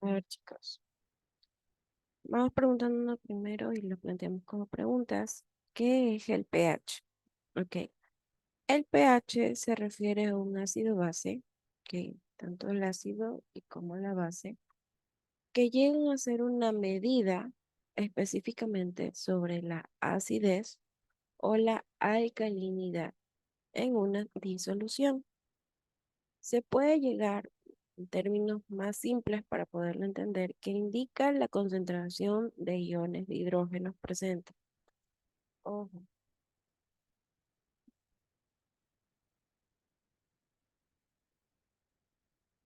A ver, chicos, vamos preguntando primero y lo planteamos como preguntas. ¿Qué es el pH? Ok, el pH se refiere a un ácido base, que tanto el ácido y como la base, que llegan a ser una medida específicamente sobre la acidez o la alcalinidad en una disolución. Se puede llegar, en términos más simples para poderlo entender, que indica la concentración de iones de hidrógeno presentes. Ojo,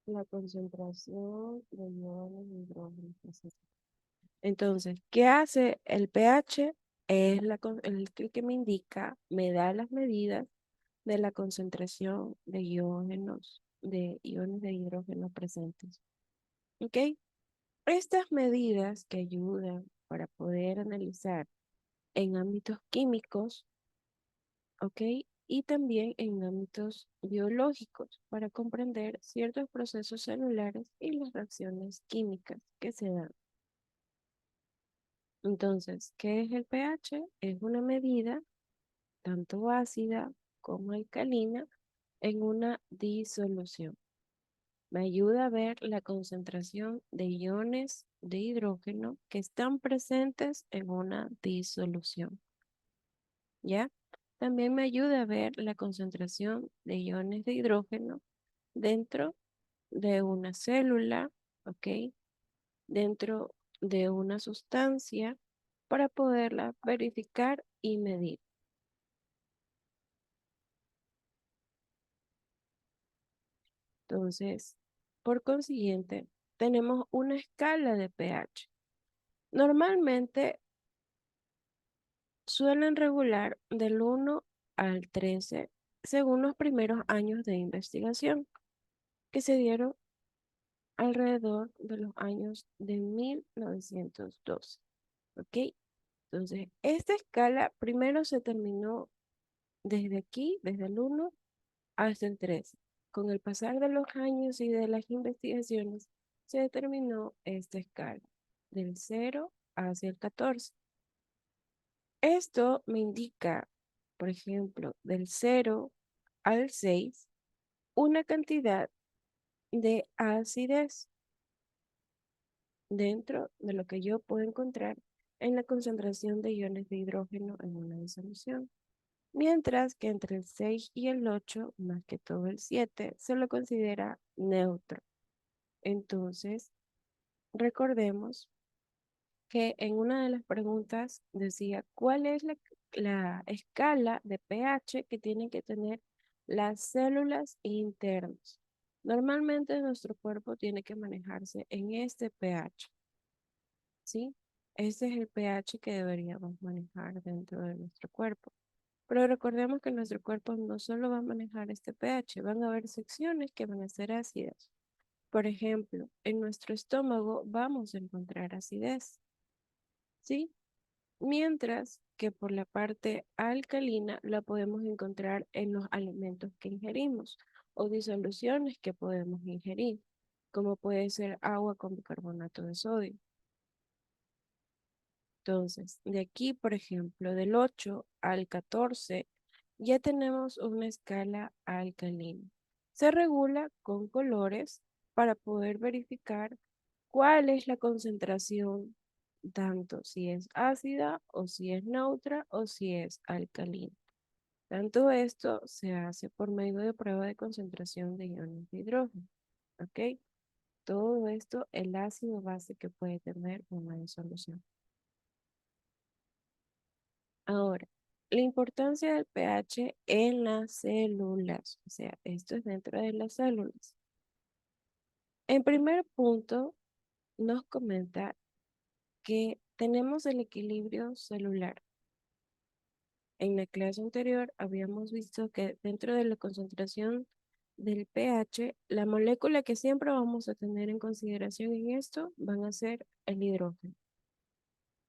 la concentración de iones de hidrógeno presentes. Entonces, ¿qué hace el pH? Es el que me indica, me da las medidas de la concentración de iones de hidrógeno presentes. ¿Ok? Estas medidas que ayudan para poder analizar en ámbitos químicos, ¿ok? Y también en ámbitos biológicos para comprender ciertos procesos celulares y las reacciones químicas que se dan. Entonces, ¿qué es el pH? Es una medida tanto ácida como alcalina en una disolución. Me ayuda a ver la concentración de iones de hidrógeno que están presentes en una disolución. ¿Ya? También me ayuda a ver la concentración de iones de hidrógeno dentro de una célula, ¿ok? Dentro de una sustancia para poderla verificar y medir. Entonces, por consiguiente, tenemos una escala de pH. Normalmente suelen regular del 1 al 13 según los primeros años de investigación que se dieron alrededor de los años de 1912. ¿Ok? Entonces, esta escala primero se terminó desde aquí, desde el 1 hasta el 13. Con el pasar de los años y de las investigaciones, se determinó esta escala del 0 hacia el 14. Esto me indica, por ejemplo, del 0 al 6, una cantidad de acidez dentro de lo que yo puedo encontrar en la concentración de iones de hidrógeno en una disolución. Mientras que entre el 6 y el 8, más que todo el 7, se lo considera neutro. Entonces, recordemos que en una de las preguntas decía, ¿cuál es la escala de pH que tienen que tener las células internas? Normalmente nuestro cuerpo tiene que manejarse en este pH, ¿sí? Este es el pH que deberíamos manejar dentro de nuestro cuerpo. Pero recordemos que nuestro cuerpo no solo va a manejar este pH, van a haber secciones que van a ser ácidas. Por ejemplo, en nuestro estómago vamos a encontrar acidez, ¿sí? Mientras que por la parte alcalina la podemos encontrar en los alimentos que ingerimos o disoluciones que podemos ingerir, como puede ser agua con bicarbonato de sodio. Entonces, de aquí, por ejemplo, del 8 al 14, ya tenemos una escala alcalina. Se regula con colores para poder verificar cuál es la concentración, tanto si es ácida o si es neutra o si es alcalina. Tanto esto se hace por medio de prueba de concentración de iones de hidrógeno. ¿Ok? Todo esto, el ácido base que puede tener una disolución. Ahora, la importancia del pH en las células, o sea, esto es dentro de las células. En primer punto, nos comenta que tenemos el equilibrio celular. En la clase anterior habíamos visto que dentro de la concentración del pH, la molécula que siempre vamos a tener en consideración en esto van a ser el hidrógeno.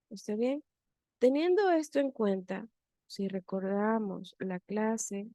¿Está bien? Teniendo esto en cuenta, si recordamos la clase,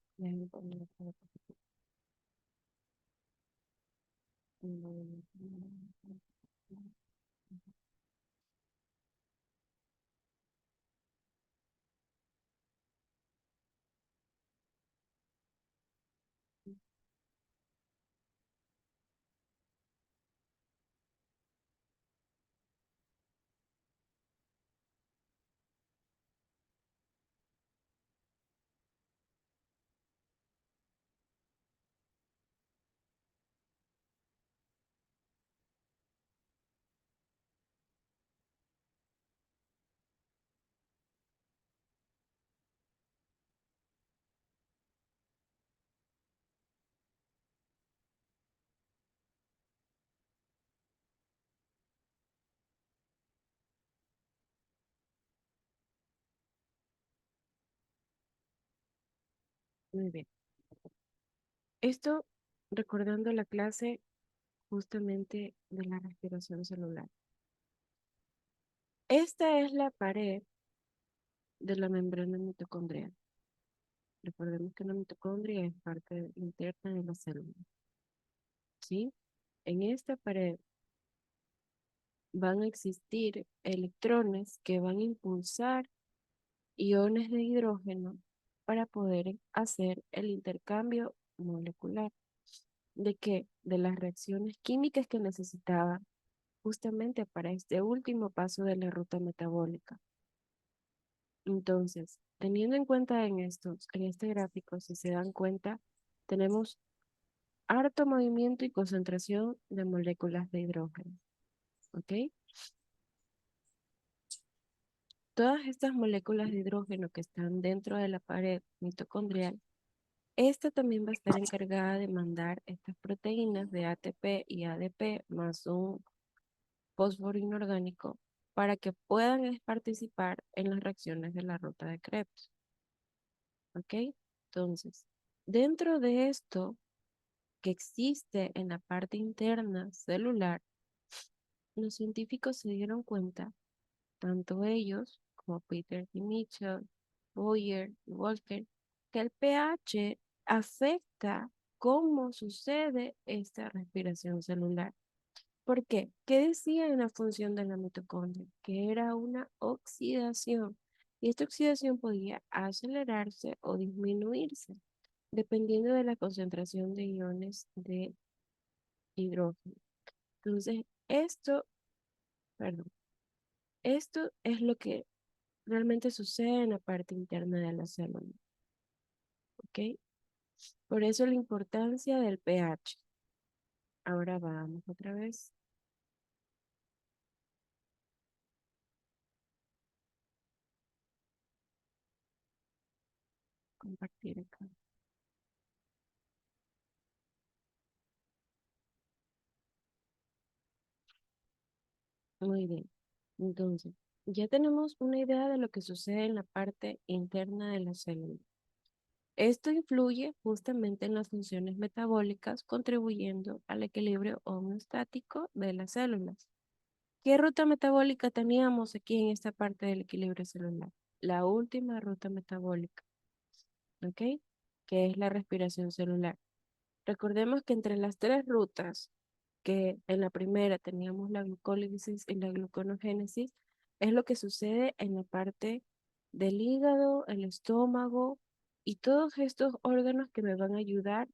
Muy bien. Esto recordando la clase justamente de la respiración celular. Esta es la pared de la membrana mitocondrial. Recordemos que la mitocondria es parte interna de la célula, ¿sí? En esta pared van a existir electrones que van a impulsar iones de hidrógeno para poder hacer el intercambio molecular. ¿De qué? De las reacciones químicas que necesitaba justamente para este último paso de la ruta metabólica. Entonces, teniendo en cuenta en este gráfico, si se dan cuenta, tenemos harto movimiento y concentración de moléculas de hidrógeno, ¿ok? Todas estas moléculas de hidrógeno que están dentro de la pared mitocondrial, esta también va a estar encargada de mandar estas proteínas de ATP y ADP más un fósforo inorgánico para que puedan participar en las reacciones de la ruta de Krebs, ¿ok? Entonces, dentro de esto que existe en la parte interna celular, los científicos se dieron cuenta, tanto ellos como Peter y Mitchell, Boyer y Walker, que el pH afecta cómo sucede esta respiración celular. ¿Por qué? ¿Qué decía en la función de la mitocondria? Que era una oxidación. Y esta oxidación podía acelerarse o disminuirse dependiendo de la concentración de iones de hidrógeno. Entonces, perdón, esto es lo que realmente sucede en la parte interna de la célula, ¿ok? Por eso la importancia del pH. Ahora vamos otra vez a compartir acá. Muy bien. Entonces, ya tenemos una idea de lo que sucede en la parte interna de la célula. Esto influye justamente en las funciones metabólicas, contribuyendo al equilibrio homeostático de las células. ¿Qué ruta metabólica teníamos aquí en esta parte del equilibrio celular? La última ruta metabólica, ¿ok? Que es la respiración celular. Recordemos que entre las tres rutas, que en la primera teníamos la glucólisis y la gluconogénesis, es lo que sucede en la parte del hígado, el estómago y todos estos órganos que me van a ayudar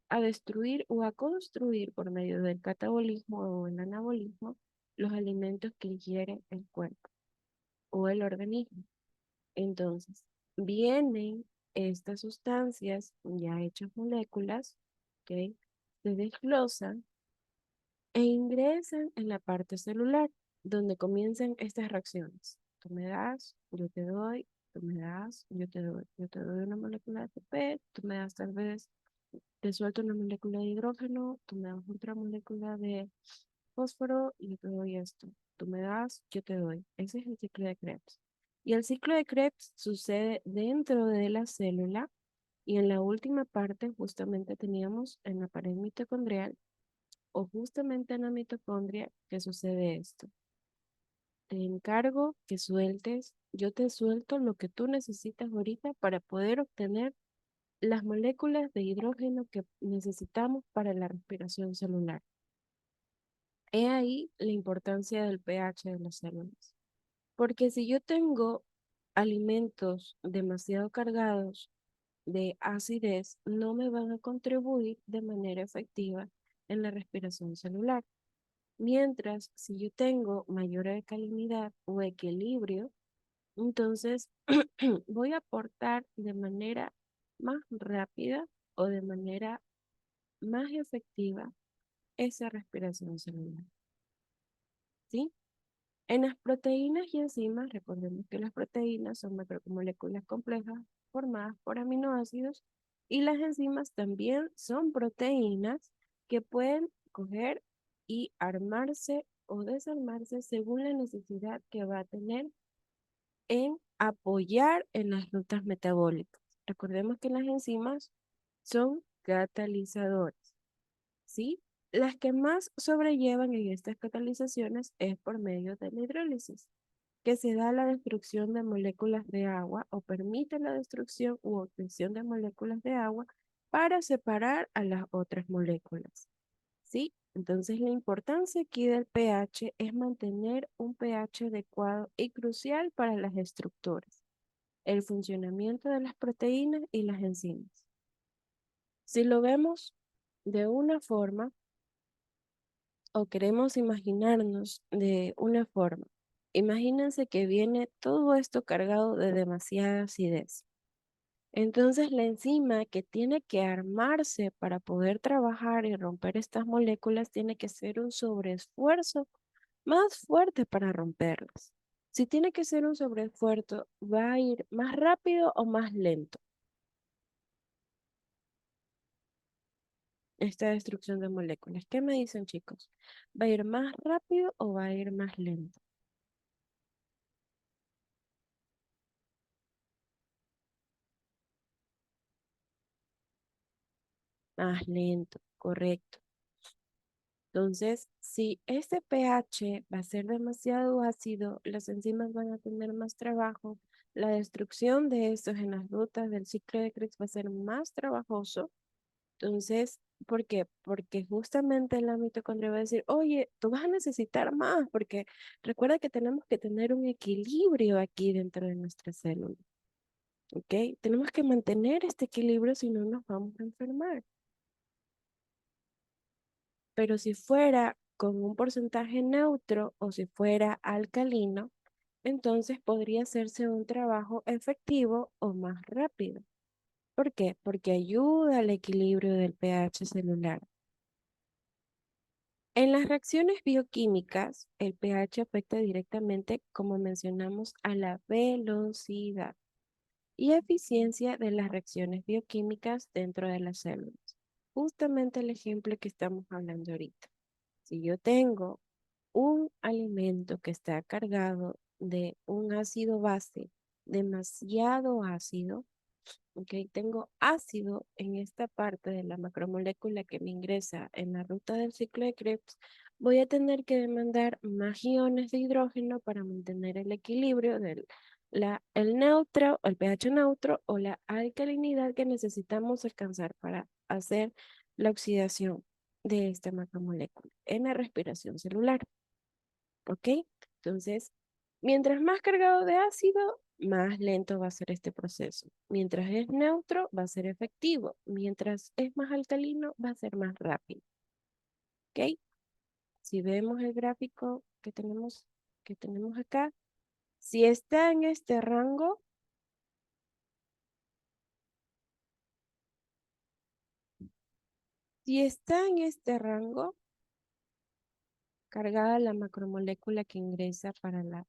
a destruir o a construir por medio del catabolismo o el anabolismo los alimentos que ingiere el cuerpo o el organismo. Entonces, vienen estas sustancias ya hechas moléculas, ¿ok? Se desglosan e ingresan en la parte celular, donde comienzan estas reacciones. Tú me das, yo te doy, tú me das, yo te doy. Yo te doy una molécula de ATP, tú me das tal vez, te suelto una molécula de hidrógeno, tú me das otra molécula de fósforo y yo te doy esto. Tú me das, yo te doy. Ese es el ciclo de Krebs. Y el ciclo de Krebs sucede dentro de la célula y en la última parte justamente teníamos en la pared mitocondrial o justamente en la mitocondria que sucede esto. Te encargo que sueltes, yo te suelto lo que tú necesitas ahorita para poder obtener las moléculas de hidrógeno que necesitamos para la respiración celular. He ahí la importancia del pH de las células. Porque si yo tengo alimentos demasiado cargados de acidez, no me van a contribuir de manera efectiva en la respiración celular. Mientras, si yo tengo mayor alcalinidad o equilibrio, entonces voy a aportar de manera más rápida o de manera más efectiva esa respiración celular, ¿sí? En las proteínas y enzimas, recordemos que las proteínas son macromoléculas complejas formadas por aminoácidos y las enzimas también son proteínas que pueden coger y armarse o desarmarse según la necesidad que va a tener en apoyar en las rutas metabólicas. Recordemos que las enzimas son catalizadores, ¿sí? Las que más sobrellevan en estas catalizaciones es por medio de la hidrólisis, que se da la destrucción de moléculas de agua o permite la destrucción u obtención de moléculas de agua para separar a las otras moléculas, ¿sí? Entonces la importancia aquí del pH es mantener un pH adecuado y crucial para las estructuras, el funcionamiento de las proteínas y las enzimas. Si lo vemos de una forma o queremos imaginarnos de una forma, imagínense que viene todo esto cargado de demasiada acidez. Entonces la enzima que tiene que armarse para poder trabajar y romper estas moléculas tiene que ser un sobreesfuerzo más fuerte para romperlas. Si tiene que ser un sobreesfuerzo, ¿va a ir más rápido o más lento esta destrucción de moléculas? ¿Qué me dicen, chicos? ¿Va a ir más rápido o va a ir más lento? Más lento, correcto. Entonces, si este pH va a ser demasiado ácido, las enzimas van a tener más trabajo, la destrucción de estos en las rutas del ciclo de Krebs va a ser más trabajoso. Entonces, ¿por qué? Porque justamente la mitocondria va a decir, oye, tú vas a necesitar más, porque recuerda que tenemos que tener un equilibrio aquí dentro de nuestra célula, ¿ok? Tenemos que mantener este equilibrio si no nos vamos a enfermar. Pero si fuera con un porcentaje neutro o si fuera alcalino, entonces podría hacerse un trabajo efectivo o más rápido. ¿Por qué? Porque ayuda al equilibrio del pH celular. En las reacciones bioquímicas, el pH afecta directamente, como mencionamos, a la velocidad y eficiencia de las reacciones bioquímicas dentro de las células. Justamente el ejemplo que estamos hablando ahorita. Si yo tengo un alimento que está cargado de un ácido base demasiado ácido, ¿ok? Tengo ácido en esta parte de la macromolécula que me ingresa en la ruta del ciclo de Krebs, voy a tener que demandar más iones de hidrógeno para mantener el equilibrio del el neutro, el pH neutro o la alcalinidad que necesitamos alcanzar para hacer la oxidación de esta macromolécula en la respiración celular. ¿Ok? Entonces, mientras más cargado de ácido, más lento va a ser este proceso. Mientras es neutro, va a ser efectivo. Mientras es más alcalino, va a ser más rápido. ¿Ok? Si vemos el gráfico que tenemos acá, si está en este rango, si está en este rango, cargada la macromolécula que ingresa para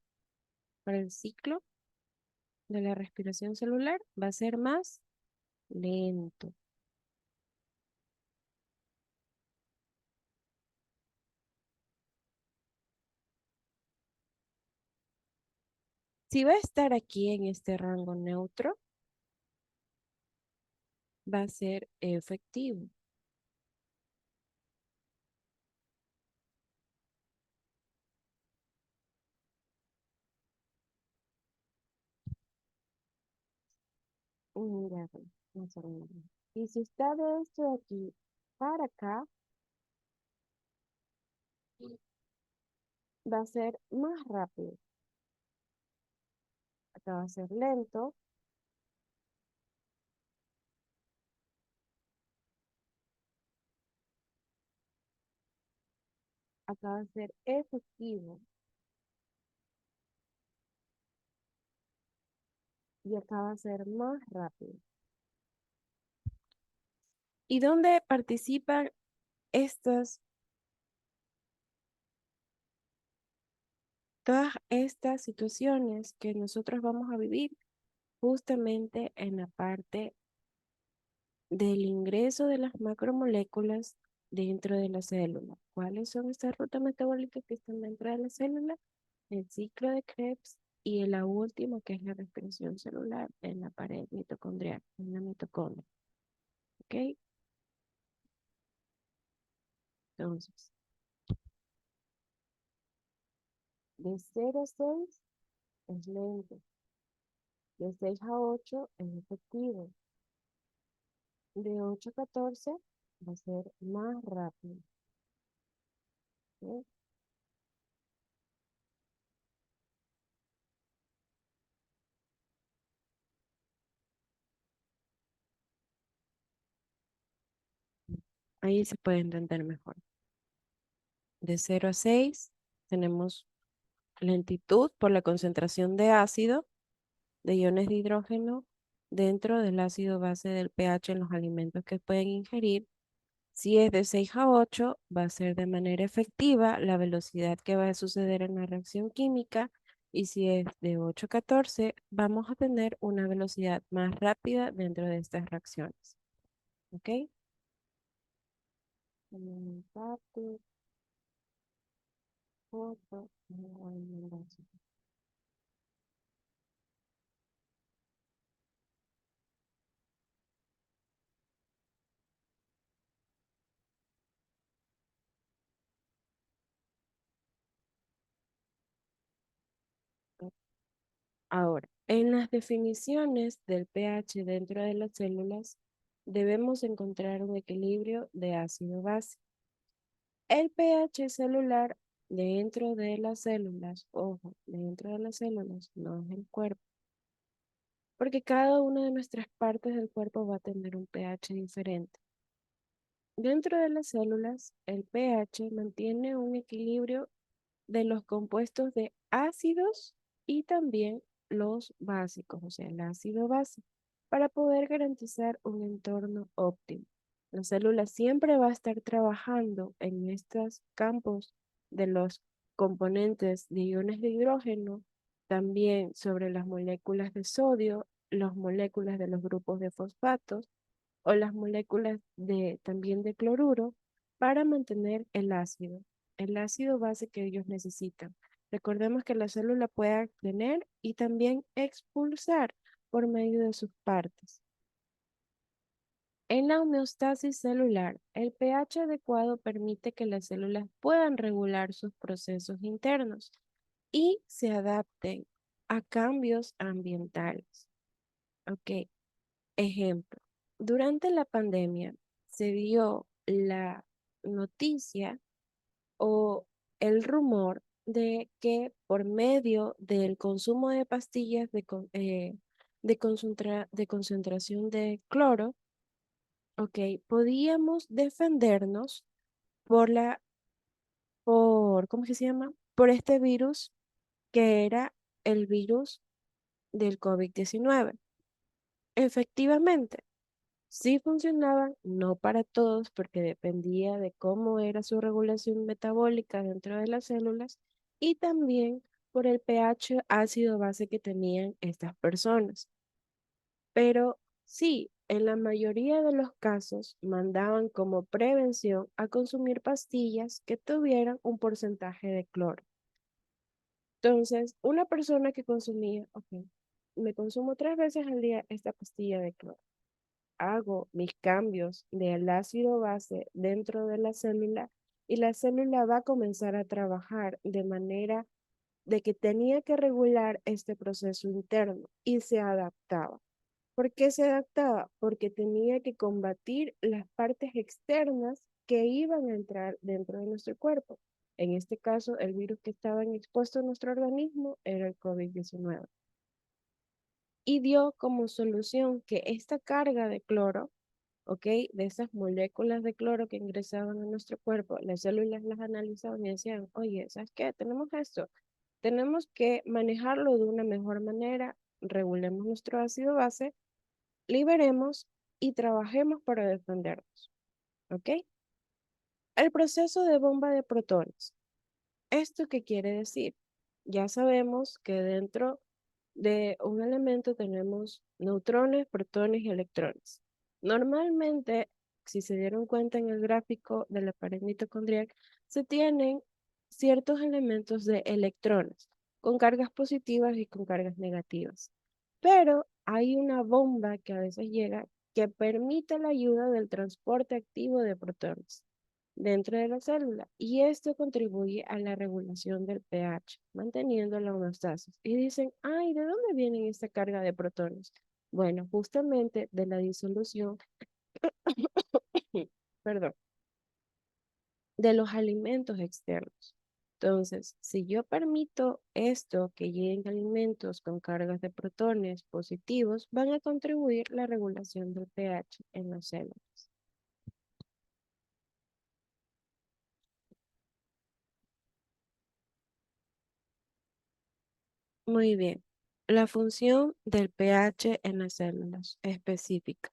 el ciclo de la respiración celular, va a ser más lento. Si va a estar aquí en este rango neutro, va a ser efectivo. Mira, vamos a ver. Y si está de esto de aquí para acá, va a ser más rápido. Acá va a ser lento, acá va a ser efectivo y acá va a ser más rápido. ¿Y dónde participan estas, todas estas situaciones que nosotros vamos a vivir? Justamente en la parte del ingreso de las macromoléculas dentro de la célula. ¿Cuáles son estas rutas metabólicas que están dentro de la célula? El ciclo de Krebs y la última, que es la respiración celular, en la pared mitocondrial, en la mitocondria. ¿Ok? Entonces, de 0 a 6 es lento, de 6 a 8 es efectivo, de 8 a 14 va a ser más rápido. ¿Ok? Ahí se puede entender mejor. De 0 a 6 tenemos lentitud por la concentración de ácido, de iones de hidrógeno dentro del ácido base del pH en los alimentos que pueden ingerir. Si es de 6 a 8, va a ser de manera efectiva la velocidad que va a suceder en la reacción química. Y si es de 8 a 14, vamos a tener una velocidad más rápida dentro de estas reacciones. ¿Ok? Parte, foto, Ahora, en las definiciones del pH dentro de las células, debemos encontrar un equilibrio de ácido-base. El pH celular dentro de las células, ojo, dentro de las células, no es el cuerpo, porque cada una de nuestras partes del cuerpo va a tener un pH diferente. Dentro de las células, el pH mantiene un equilibrio de los compuestos de ácidos y también los básicos, o sea, el ácido base, para poder garantizar un entorno óptimo. La célula siempre va a estar trabajando en estos campos de los componentes de iones de hidrógeno, también sobre las moléculas de sodio, las moléculas de los grupos de fosfatos o las moléculas también de cloruro para mantener el ácido base que ellos necesitan. Recordemos que la célula puede tener y también expulsar por medio de sus partes. En la homeostasis celular, el pH adecuado permite que las células puedan regular sus procesos internos y se adapten a cambios ambientales. Ok, ejemplo, durante la pandemia se dio la noticia o el rumor de que por medio del consumo de pastillas de concentración de cloro, ok, podíamos defendernos por ¿cómo que se llama? Por este virus que era el virus del COVID-19. Efectivamente, sí funcionaban, no para todos, porque dependía de cómo era su regulación metabólica dentro de las células y también por el pH ácido base que tenían estas personas. Pero sí, en la mayoría de los casos mandaban como prevención a consumir pastillas que tuvieran un porcentaje de cloro. Entonces, una persona que consumía, ok, me consumo 3 veces al día esta pastilla de cloro, hago mis cambios del ácido base dentro de la célula y la célula va a comenzar a trabajar de manera de que tenía que regular este proceso interno y se adaptaba. ¿Por qué se adaptaba? Porque tenía que combatir las partes externas que iban a entrar dentro de nuestro cuerpo. En este caso, el virus que estaba expuesto en nuestro organismo era el COVID-19 y dio como solución que esta carga de cloro, ¿ok? De esas moléculas de cloro que ingresaban a nuestro cuerpo, las células las analizaban y decían, oye, ¿sabes qué? Tenemos esto, tenemos que manejarlo de una mejor manera, regulemos nuestro ácido base, liberemos y trabajemos para defendernos, ¿ok? El proceso de bomba de protones. ¿Esto qué quiere decir? Ya sabemos que dentro de un elemento tenemos neutrones, protones y electrones. Normalmente, si se dieron cuenta en el gráfico de la pared mitocondrial, se tienen ciertos elementos de electrones. con cargas positivas y con cargas negativas. Pero hay una bomba que a veces llega que permite la ayuda del transporte activo de protones dentro de la célula y esto contribuye a la regulación del pH, manteniendo la homeostasis. Y dicen, ay, ¿de dónde viene esta carga de protones? Bueno, justamente de la disolución, perdón, de los alimentos externos. Entonces, si yo permito esto, que lleguen alimentos con cargas de protones positivos, van a contribuir a la regulación del pH en las células. Muy bien. La función del pH en las células específica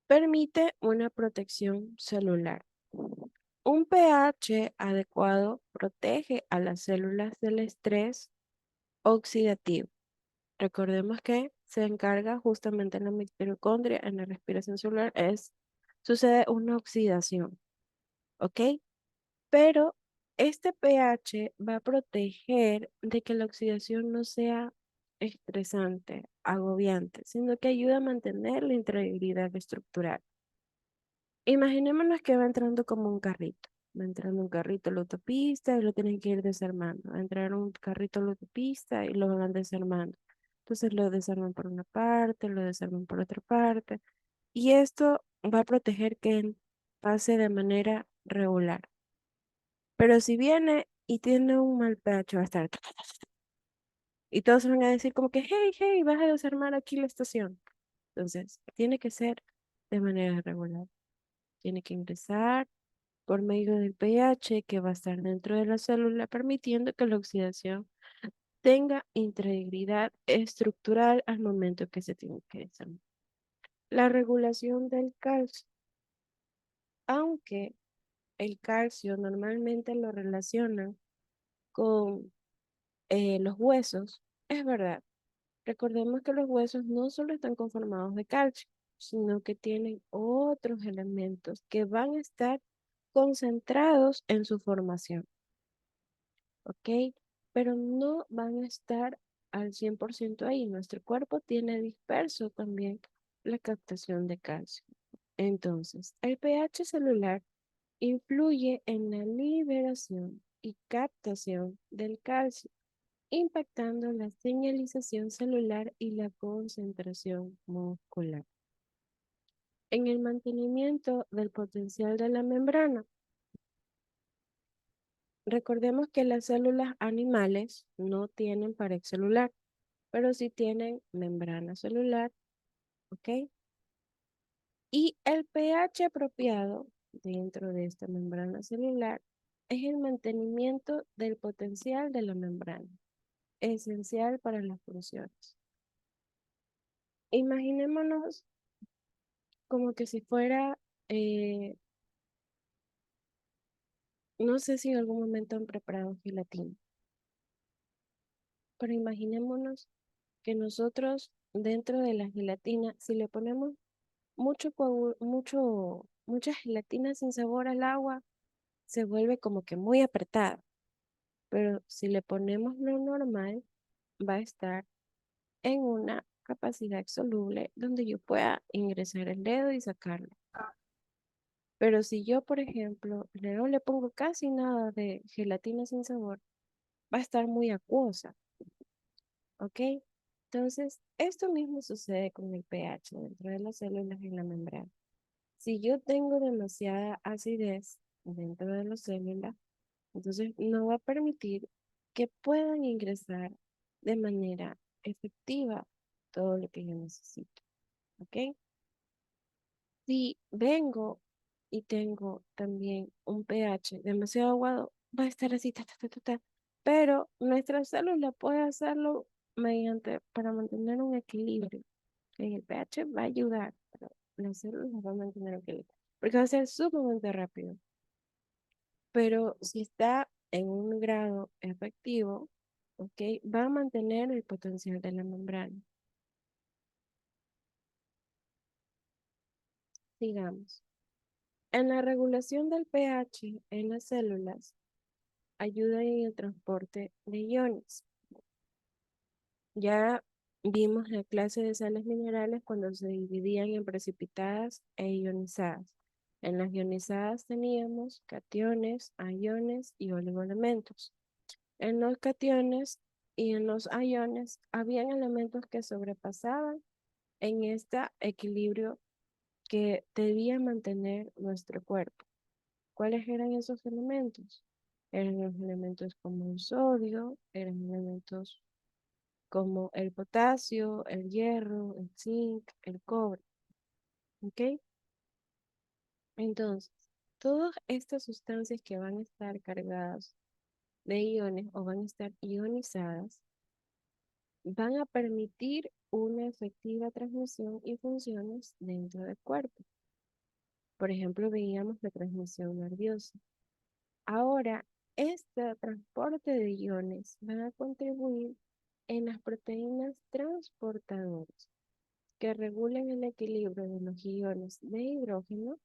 permite una protección celular. Un pH adecuado protege a las células del estrés oxidativo. Recordemos que se encarga justamente en la mitocondria, en la respiración celular, sucede una oxidación, ¿ok? Pero este pH va a proteger de que la oxidación no sea estresante, agobiante, sino que ayuda a mantener la integridad estructural. Imaginémonos que va entrando como un carrito. Va entrando un carrito a la autopista y lo tienen que ir desarmando. Va a entrar un carrito a la autopista y lo van desarmando. Entonces lo desarman por una parte, lo desarman por otra parte. Y esto va a proteger que pase de manera regular. Pero si viene y tiene un mal pH, va a estar... Y todos van a decir como que, hey, hey, vas a desarmar aquí la estación. Entonces, tiene que ser de manera regular. Tiene que ingresar por medio del pH que va a estar dentro de la célula, permitiendo que la oxidación tenga integridad estructural al momento que se tiene que desarmar. La regulación del calcio, aunque el calcio normalmente lo relacionan con los huesos, es verdad. Recordemos que los huesos no solo están conformados de calcio, sino que tienen otros elementos que van a estar concentrados en su formación. ¿Ok? Pero no van a estar al 100% ahí. Nuestro cuerpo tiene disperso también la captación de calcio. Entonces, el pH celular influye en la liberación y captación del calcio, impactando la señalización celular y la concentración muscular. En el mantenimiento del potencial de la membrana, recordemos que las células animales no tienen pared celular, pero sí tienen membrana celular, ¿ok? Y el pH apropiado dentro de esta membrana celular es el mantenimiento del potencial de la membrana, esencial para las funciones. Imaginémonos como que si fuera, eh, no sé si en algún momento han preparado gelatina, pero imaginémonos que nosotros dentro de la gelatina, si le ponemos mucha gelatina sin sabor al agua, se vuelve como que muy apretada. Pero si le ponemos lo normal, va a estar en una capacidad soluble donde yo pueda ingresar el dedo y sacarlo. Pero si yo, por ejemplo, no le pongo casi nada de gelatina sin sabor, va a estar muy acuosa, ¿ok? Entonces, esto mismo sucede con el pH dentro de las células en la membrana. Si yo tengo demasiada acidez dentro de la célula, entonces no va a permitir que puedan ingresar de manera efectiva todo lo que yo necesito, ¿ok? Si vengo y tengo también un pH demasiado aguado, va a estar así, ta, ta, ta, ta, ta. Pero nuestra célula puede hacerlo para mantener un equilibrio. ¿Ok? El pH va a ayudar, pero la célula va a mantener un equilibrio. Porque va a ser sumamente rápido. Pero si está en un grado efectivo, ¿ok? Va a mantener el potencial de la membrana. Digamos, en la regulación del pH en las células, ayuda en el transporte de iones. Ya vimos la clase de sales minerales cuando se dividían en precipitadas e ionizadas. En las ionizadas teníamos cationes, aniones y oligoelementos. En los cationes y en los iones habían elementos que sobrepasaban en este equilibrio que debía mantener nuestro cuerpo. ¿Cuáles eran esos elementos? Eran los elementos como el sodio, eran elementos como el potasio, el hierro, el zinc, el cobre. ¿Ok? Entonces, todas estas sustancias que van a estar cargadas de iones o van a estar ionizadas van a permitir una efectiva transmisión y funciones dentro del cuerpo. Por ejemplo, veíamos la transmisión nerviosa. Ahora, este transporte de iones va a contribuir en las proteínas transportadoras que regulan el equilibrio de los iones de hidrógeno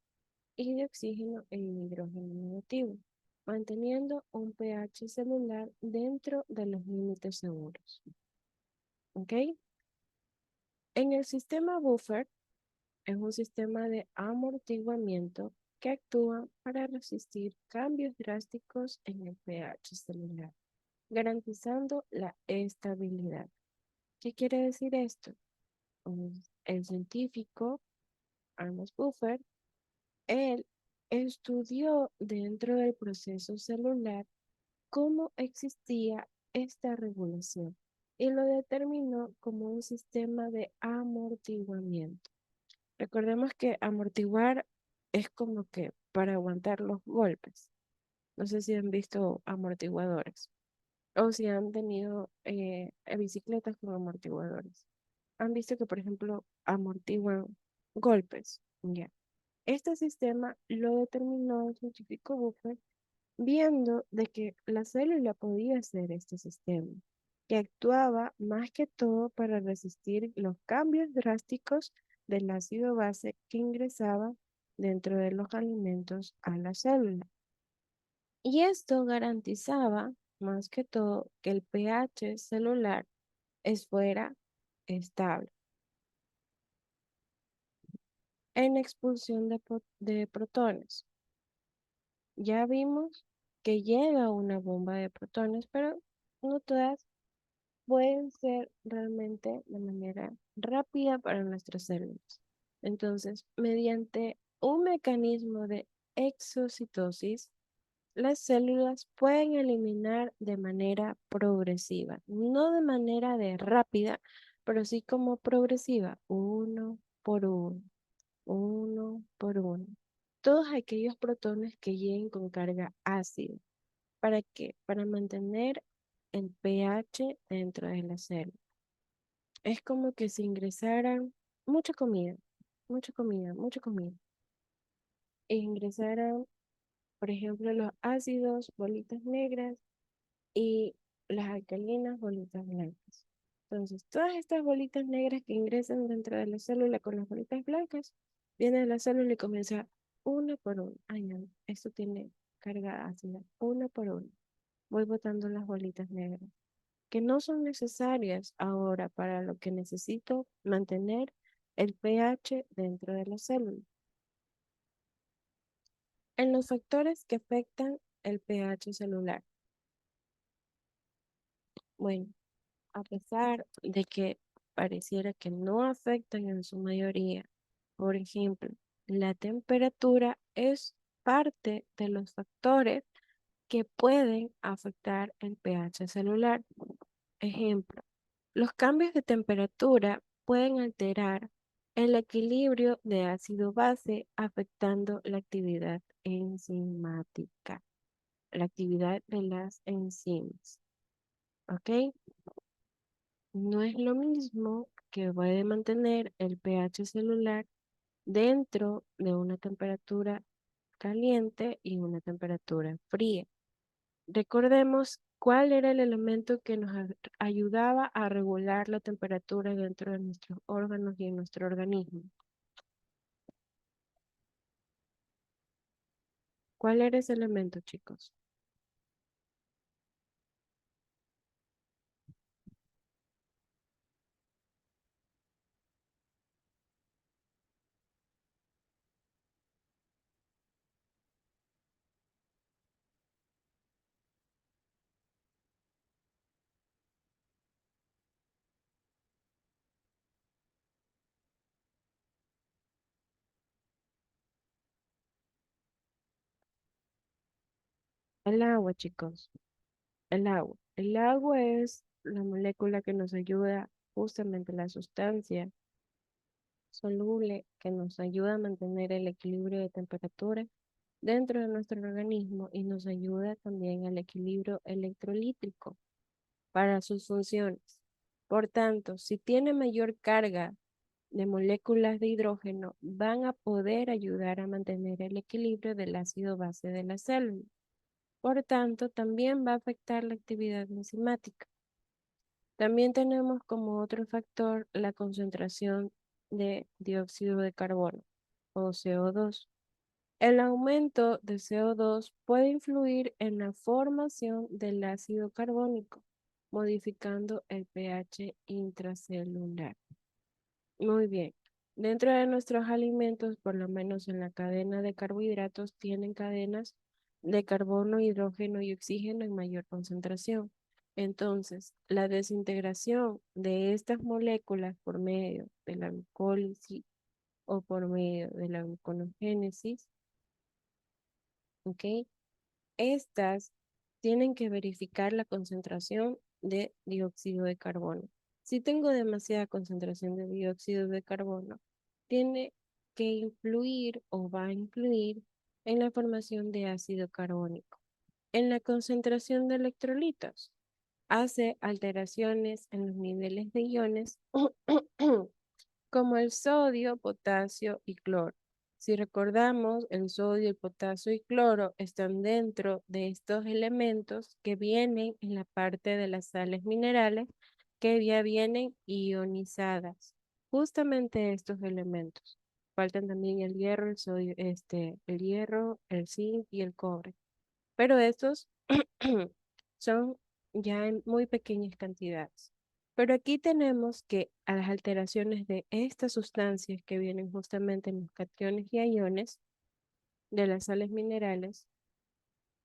y de oxígeno en hidrógeno negativo, manteniendo un pH celular dentro de los límites seguros. ¿Ok? En el sistema buffer es un sistema de amortiguamiento que actúa para resistir cambios drásticos en el pH celular, garantizando la estabilidad. ¿Qué quiere decir esto? El científico Amos Buffer, él estudió dentro del proceso celular cómo existía esta regulación y lo determinó como un sistema de amortiguamiento. Recordemos que amortiguar es como que para aguantar los golpes. No sé si han visto amortiguadores o si han tenido bicicletas con amortiguadores. Han visto que, por ejemplo, amortiguan golpes. Ya. Este sistema lo determinó el científico Buffer viendo de que la célula podía ser este sistema, que actuaba más que todo para resistir los cambios drásticos del ácido base que ingresaba dentro de los alimentos a la célula. Y esto garantizaba más que todo que el pH celular fuera estable. En expulsión de protones, ya vimos que llega una bomba de protones, pero no todas pueden ser realmente de manera rápida para nuestras células. Entonces, mediante un mecanismo de exocitosis, las células pueden eliminar de manera progresiva, no de manera de rápida, pero sí como progresiva, uno por uno. Todos aquellos protones que lleguen con carga ácida. ¿Para qué? Para mantener el pH dentro de la célula. Es como que si ingresaran mucha comida, mucha comida, mucha comida. E ingresaran, por ejemplo, los ácidos, bolitas negras, y las alcalinas, bolitas blancas. Entonces, todas estas bolitas negras que ingresan dentro de la célula con las bolitas blancas, viene de la célula y comienza una por una. Ay, no, esto tiene carga ácida, una por una. Voy botando las bolitas negras, que no son necesarias ahora para lo que necesito mantener el pH dentro de la célula. En los factores que afectan el pH celular. Bueno, a pesar de que pareciera que no afectan en su mayoría, por ejemplo, la temperatura es parte de los factores que pueden afectar el pH celular. Ejemplo, los cambios de temperatura pueden alterar el equilibrio de ácido-base afectando la actividad enzimática, la actividad de las enzimas. ¿Ok? No es lo mismo que puede mantener el pH celular dentro de una temperatura caliente y una temperatura fría. Recordemos cuál era el elemento que nos ayudaba a regular la temperatura dentro de nuestros órganos y en nuestro organismo. ¿Cuál era ese elemento, chicos? El agua, chicos, el agua. El agua es la molécula que nos ayuda, justamente la sustancia soluble que nos ayuda a mantener el equilibrio de temperatura dentro de nuestro organismo y nos ayuda también al equilibrio electrolítico para sus funciones. Por tanto, si tiene mayor carga de moléculas de hidrógeno, van a poder ayudar a mantener el equilibrio del ácido base de la célula. Por tanto, también va a afectar la actividad enzimática. También tenemos como otro factor la concentración de dióxido de carbono o CO2. El aumento de CO2 puede influir en la formación del ácido carbónico, modificando el pH intracelular. Muy bien. Dentro de nuestros alimentos, por lo menos en la cadena de carbohidratos, tienen cadenas de carbono, hidrógeno y oxígeno en mayor concentración. Entonces, la desintegración de estas moléculas por medio de la glucólisis o por medio de la gluconeogénesis, ¿ok? Estas tienen que verificar la concentración de dióxido de carbono. Si tengo demasiada concentración de dióxido de carbono, tiene que influir o va a influir en la formación de ácido carbónico. En la concentración de electrolitos, hace alteraciones en los niveles de iones como el sodio, potasio y cloro. Si recordamos, el sodio, el potasio y cloro están dentro de estos elementos que vienen en la parte de las sales minerales que ya vienen ionizadas. Justamente estos elementos. Faltan también el hierro, el sodio, el hierro, el zinc y el cobre. Pero estos son ya en muy pequeñas cantidades. Pero aquí tenemos que a las alteraciones de estas sustancias que vienen justamente en los cationes y iones de las sales minerales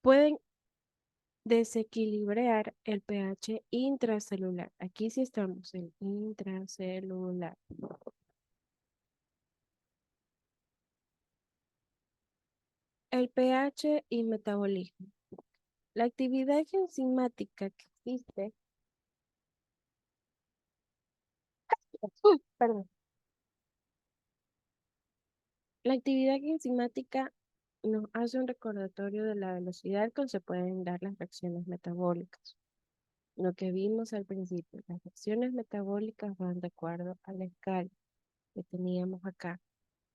pueden desequilibrar el pH intracelular. Aquí sí estamos en intracelular. El pH y metabolismo. La actividad enzimática que existe, perdón. La actividad enzimática nos hace un recordatorio de la velocidad con que se pueden dar las reacciones metabólicas. Lo que vimos al principio, las reacciones metabólicas van de acuerdo a la escala que teníamos acá.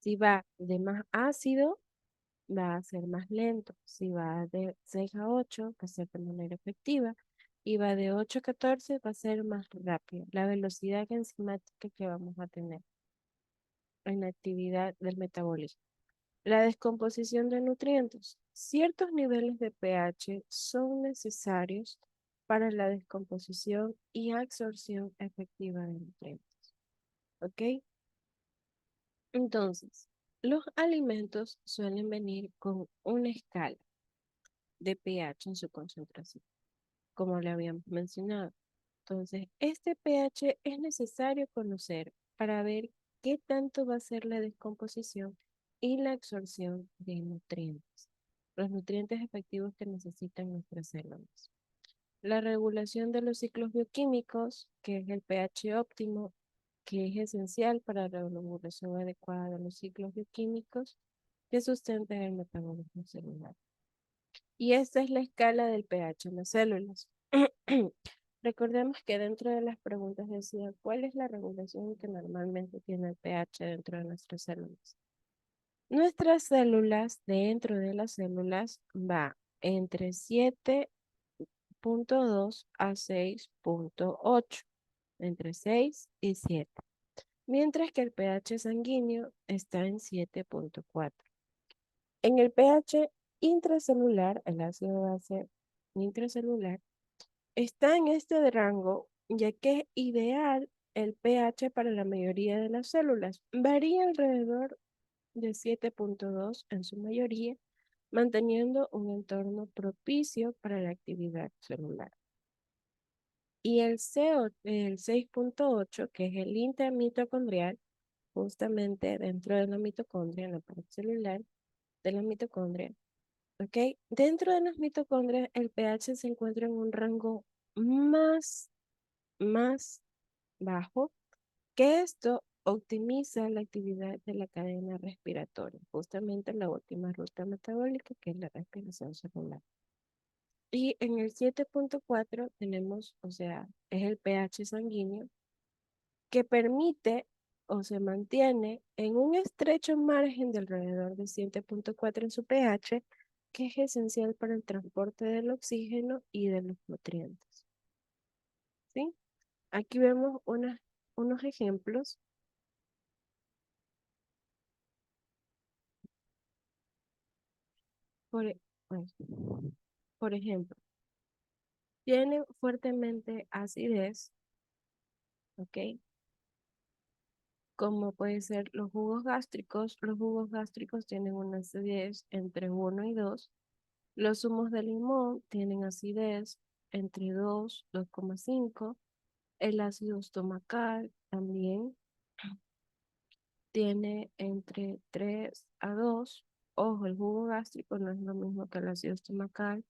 Si va de más ácido, va a ser más lento. Si va de 6 a 8, va a ser de manera efectiva. Y va de 8 a 14, va a ser más rápido. La velocidad enzimática que vamos a tener en la actividad del metabolismo. La descomposición de nutrientes. Ciertos niveles de pH son necesarios para la descomposición y absorción efectiva de nutrientes. ¿Ok? Entonces, los alimentos suelen venir con una escala de pH en su concentración, como le habíamos mencionado. Entonces, este pH es necesario conocer para ver qué tanto va a ser la descomposición y la absorción de nutrientes, los nutrientes efectivos que necesitan nuestras células. La regulación de los ciclos bioquímicos, que es el pH óptimo, que es esencial para la regulación adecuada de los ciclos bioquímicos que sustentan el metabolismo celular. Y esta es la escala del pH en las células. Recordemos que dentro de las preguntas decía, ¿cuál es la regulación que normalmente tiene el pH dentro de nuestras células? Nuestras células, dentro de las células, va entre 7.2 a 6.8, entre 6 y 7, mientras que el pH sanguíneo está en 7.4. En el pH intracelular, el ácido base intracelular, está en este rango, ya que es ideal el pH para la mayoría de las células. Varía alrededor de 7.2 en su mayoría, manteniendo un entorno propicio para la actividad celular. Y el 6.8, que es el intermitocondrial, justamente dentro de la mitocondria, en la parte celular de la mitocondria, ¿ok? Dentro de las mitocondrias, el pH se encuentra en un rango más, más bajo, que esto optimiza la actividad de la cadena respiratoria, justamente la última ruta metabólica, que es la respiración celular. Y en el 7.4 tenemos, o sea, es el pH sanguíneo, que permite o se mantiene en un estrecho margen de alrededor de 7.4 en su pH, que es esencial para el transporte del oxígeno y de los nutrientes. ¿Sí? Aquí vemos unos ejemplos. Por, e- ay, por ejemplo, tiene fuertemente acidez, ¿ok? Como puede ser los jugos gástricos. Los jugos gástricos tienen una acidez entre 1 y 2. Los zumos de limón tienen acidez entre 2,5. El ácido estomacal también tiene entre 3 a 2. Ojo, el jugo gástrico no es lo mismo que el ácido estomacal.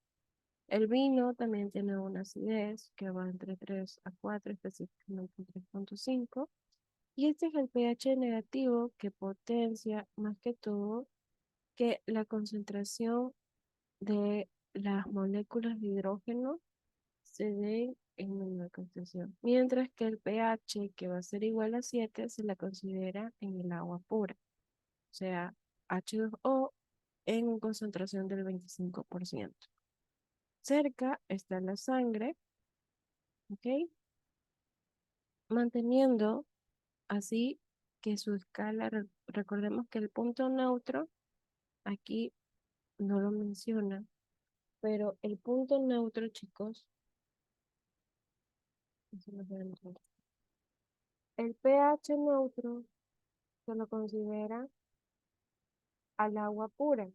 El vino también tiene una acidez que va entre 3 a 4, específicamente 3,5. Y este es el pH negativo, que potencia más que todo que la concentración de las moléculas de hidrógeno se den en menor concentración. Mientras que el pH, que va a ser igual a 7, se la considera en el agua pura, o sea, H2O en una concentración del 25%. Cerca está la sangre, ¿ok? Manteniendo así que su escala, recordemos que el punto neutro aquí no lo menciona, pero el punto neutro, chicos, eso lo podemos ver. El pH neutro se lo considera al agua pura.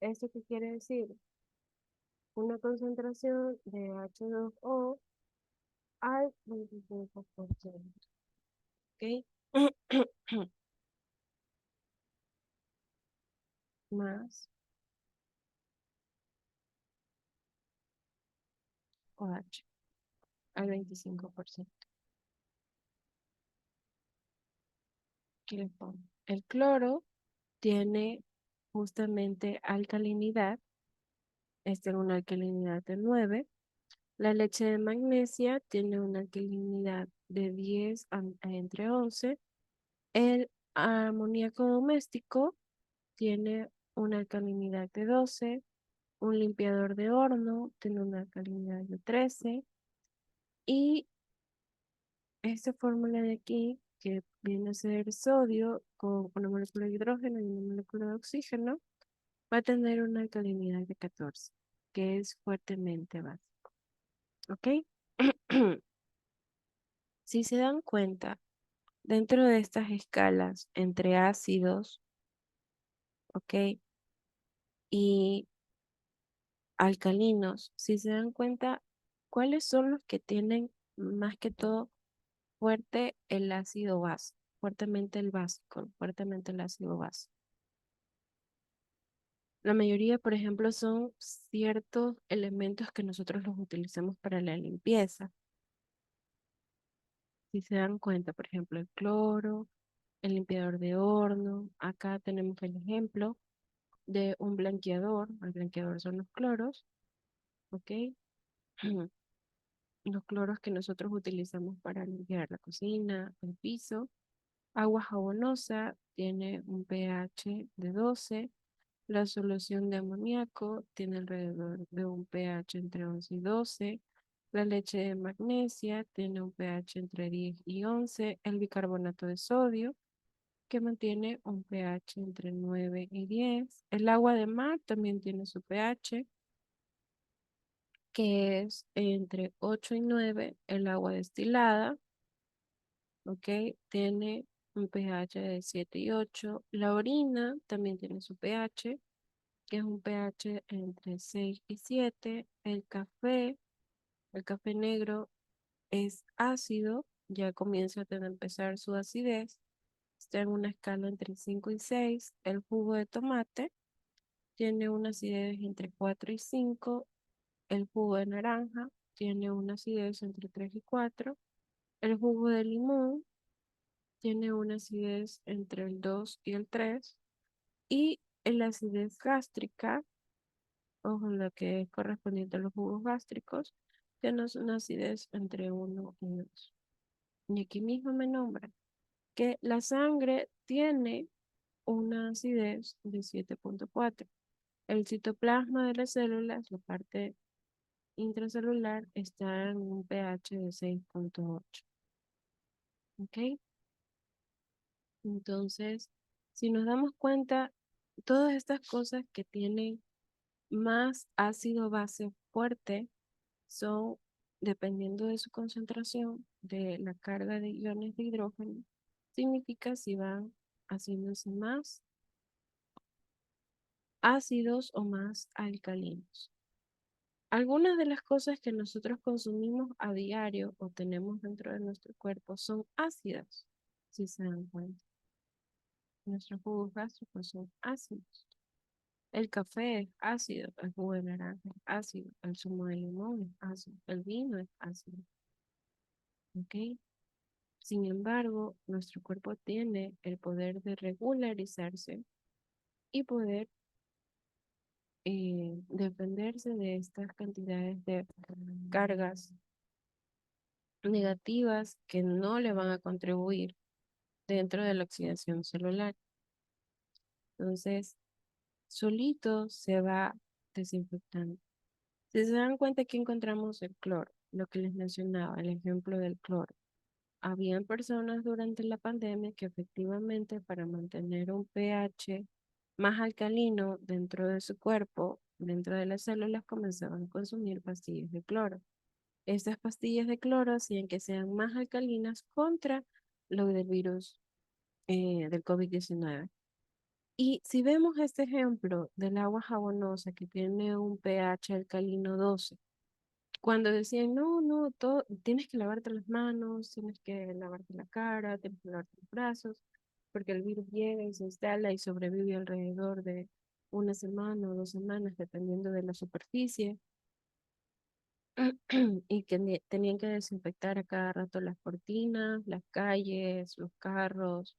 ¿Esto qué quiere decir? Una concentración de H2O al 25%. ¿Ok? Más OH al 25%. ¿Qué les pongo? El cloro tiene justamente alcalinidad, este es una alcalinidad de 9. La leche de magnesia tiene una alcalinidad de 10 a entre 11. El amoníaco doméstico tiene una alcalinidad de 12. Un limpiador de horno tiene una alcalinidad de 13. Y esta fórmula de aquí, que viene a ser sodio con una molécula de hidrógeno y una molécula de oxígeno, va a tener una alcalinidad de 14, que es fuertemente básico. ¿Ok? Si se dan cuenta, dentro de estas escalas entre ácidos, ¿ok? Y alcalinos, si se dan cuenta, ¿cuáles son los que tienen más que todo fuerte el ácido base? Fuertemente el básico, fuertemente el ácido base. La mayoría, por ejemplo, son ciertos elementos que nosotros los utilizamos para la limpieza. Si se dan cuenta, por ejemplo, el cloro, el limpiador de horno. Acá tenemos el ejemplo de un blanqueador. El blanqueador son los cloros, ¿ok? Los cloros que nosotros utilizamos para limpiar la cocina, el piso. Agua jabonosa tiene un pH de 12. La solución de amoníaco tiene alrededor de un pH entre 11 y 12. La leche de magnesia tiene un pH entre 10 y 11. El bicarbonato de sodio, que mantiene un pH entre 9 y 10. El agua de mar también tiene su pH, que es entre 8 y 9. El agua destilada, ¿ok? Tiene un pH de 7 y 8. La orina también tiene su pH, que es un pH entre 6 y 7. El café negro es ácido, ya comienza a empezar su acidez. Está en una escala entre 5 y 6. El jugo de tomate tiene una acidez entre 4 y 5. El jugo de naranja tiene una acidez entre 3 y 4. El jugo de limón tiene una acidez entre el 2 y el 3. Y la acidez gástrica, ojo, la que es correspondiente a los jugos gástricos, tiene una acidez entre 1 y 2. Y aquí mismo me nombra que la sangre tiene una acidez de 7,4. El citoplasma de las células, la parte intracelular, está en un pH de 6,8. ¿Ok? Entonces, si nos damos cuenta, todas estas cosas que tienen más ácido base fuerte son, dependiendo de su concentración, de la carga de iones de hidrógeno, significa si van haciéndose más ácidos o más alcalinos. Algunas de las cosas que nosotros consumimos a diario o tenemos dentro de nuestro cuerpo son ácidas, si se dan cuenta. Nuestros jugos gástricos son ácidos. El café es ácido, el jugo de naranja es ácido, el zumo de limón es ácido, el vino es ácido. ¿Ok? Sin embargo, nuestro cuerpo tiene el poder de regularizarse y poder defenderse de estas cantidades de cargas negativas que no le van a contribuir dentro de la oxidación celular. Entonces, solito se va desinfectando. Si se dan cuenta, aquí encontramos el cloro, lo que les mencionaba, el ejemplo del cloro. Habían personas durante la pandemia que efectivamente para mantener un pH más alcalino dentro de su cuerpo, dentro de las células, comenzaban a consumir pastillas de cloro. Estas pastillas de cloro hacían que sean más alcalinas contra lo del virus del COVID-19. Y si vemos este ejemplo del agua jabonosa que tiene un pH alcalino 12, cuando decían, no, no, todo, tienes que lavarte las manos, tienes que lavarte la cara, tienes que lavarte los brazos, porque el virus llega y se instala y sobrevive alrededor de una semana o 2 semanas, dependiendo de la superficie, y que tenían que desinfectar a cada rato las cortinas, las calles, los carros,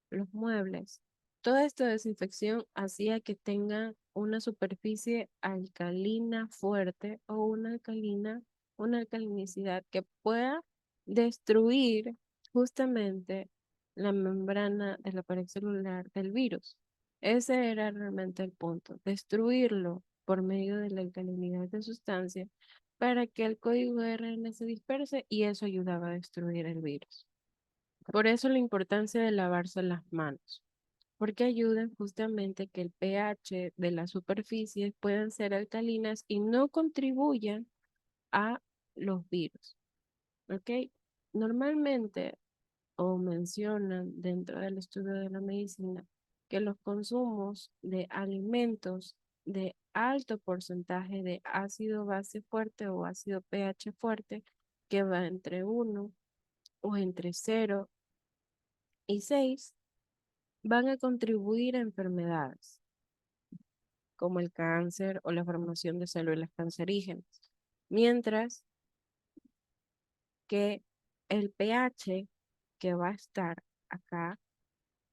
los muebles. Toda esta desinfección hacía que tengan una superficie alcalina fuerte o una alcalinicidad que pueda destruir justamente la membrana de la pared celular del virus. Ese era realmente el punto, destruirlo por medio de la alcalinidad de sustancia para que el código RN se disperse y eso ayudaba a destruir el virus. Por eso la importancia de lavarse las manos, porque ayudan justamente que el pH de las superficies puedan ser alcalinas y no contribuyan a los virus. ¿Ok? Normalmente o mencionan dentro del estudio de la medicina que los consumos de alimentos de alto porcentaje de ácido base fuerte o ácido pH fuerte, que va entre 1 o entre 0 y 6, van a contribuir a enfermedades como el cáncer o la formación de células cancerígenas. Mientras que el pH que va a estar acá,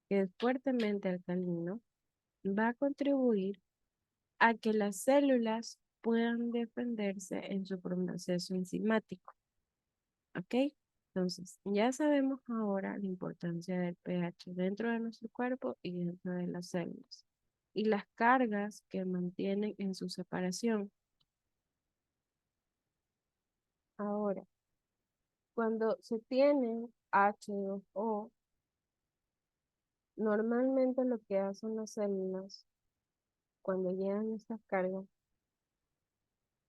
que es fuertemente alcalino, va a contribuir a que las células puedan defenderse en su proceso enzimático. ¿Ok? Entonces, ya sabemos ahora la importancia del pH dentro de nuestro cuerpo y dentro de las células y las cargas que mantienen en su separación. Ahora, cuando se tiene H2O, normalmente lo que hacen las células cuando llegan estas cargas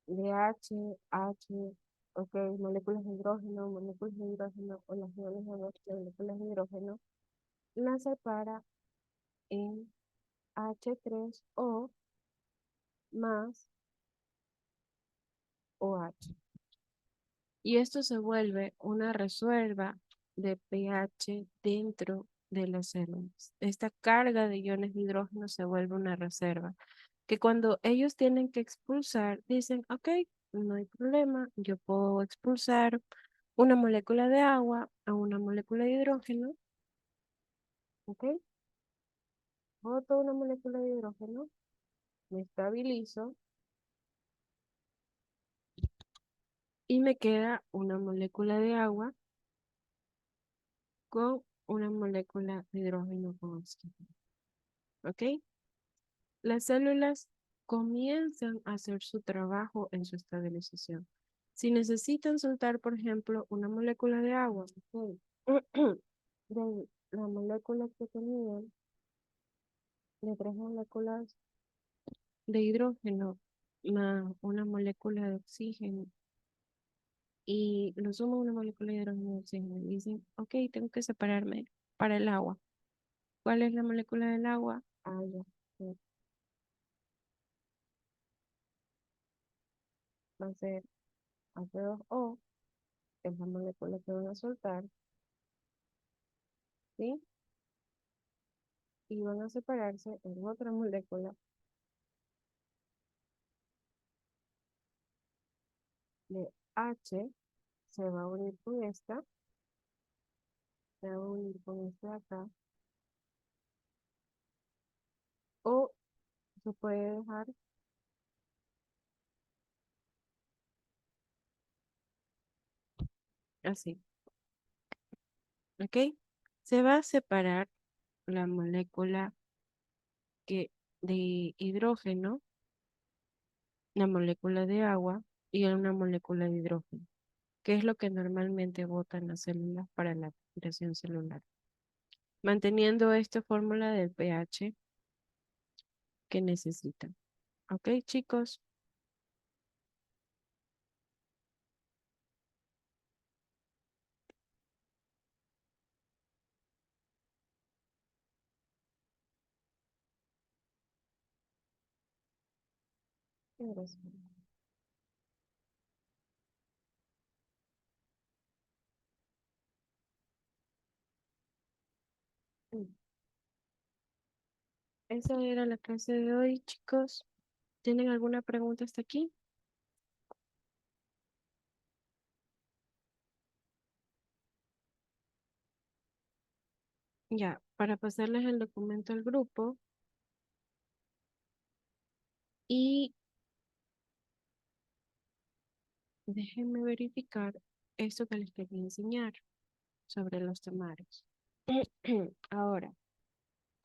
de ok, moléculas de hidrógeno o las iones de moléculas de hidrógeno, las separa en H3O más OH. Y esto se vuelve una reserva de pH dentro de las células. Esta carga de iones de hidrógeno se vuelve una reserva. que cuando ellos tienen que expulsar, dicen, ok, no hay problema, yo puedo expulsar una molécula de agua a una molécula de hidrógeno, ok, boto una molécula de hidrógeno, me estabilizo y me queda una molécula de agua con una molécula de hidrógeno con oxígeno, ok. Las células comienzan a hacer su trabajo en su estabilización. Si necesitan soltar, por ejemplo, una molécula de agua, ok, de la molécula que tenían, de tres moléculas de hidrógeno más una molécula de oxígeno, y lo suman una molécula de hidrógeno y oxígeno, y dicen, ok, tengo que separarme para el agua. ¿Cuál es la molécula del agua? Ah, ya, va a ser H2O, es la molécula que van a soltar, ¿sí? Y van a separarse en otra molécula de H, se va a unir con esta, se va a unir con esta de acá, o se puede dejar así, ¿ok? Se va a separar la molécula que, de hidrógeno, la molécula de agua y una molécula de hidrógeno, que es lo que normalmente botan las células para la respiración celular, manteniendo esta fórmula del pH que necesitan. ¿Ok, chicos? Gracias. Mm. Esa era la clase de hoy, chicos. ¿Tienen alguna pregunta hasta aquí? Ya, para pasarles el documento al grupo y déjenme verificar esto que les quería enseñar sobre los temarios. Ahora,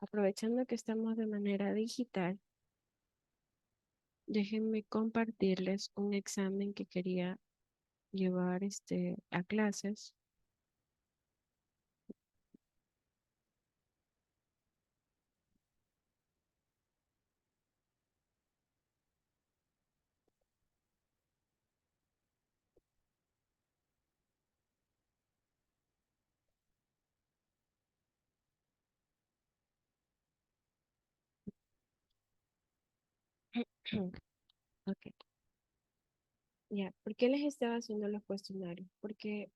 aprovechando que estamos de manera digital, déjenme compartirles un examen que quería llevar a clases. Ok, ya. ¿Por qué les estaba haciendo los cuestionarios? Porque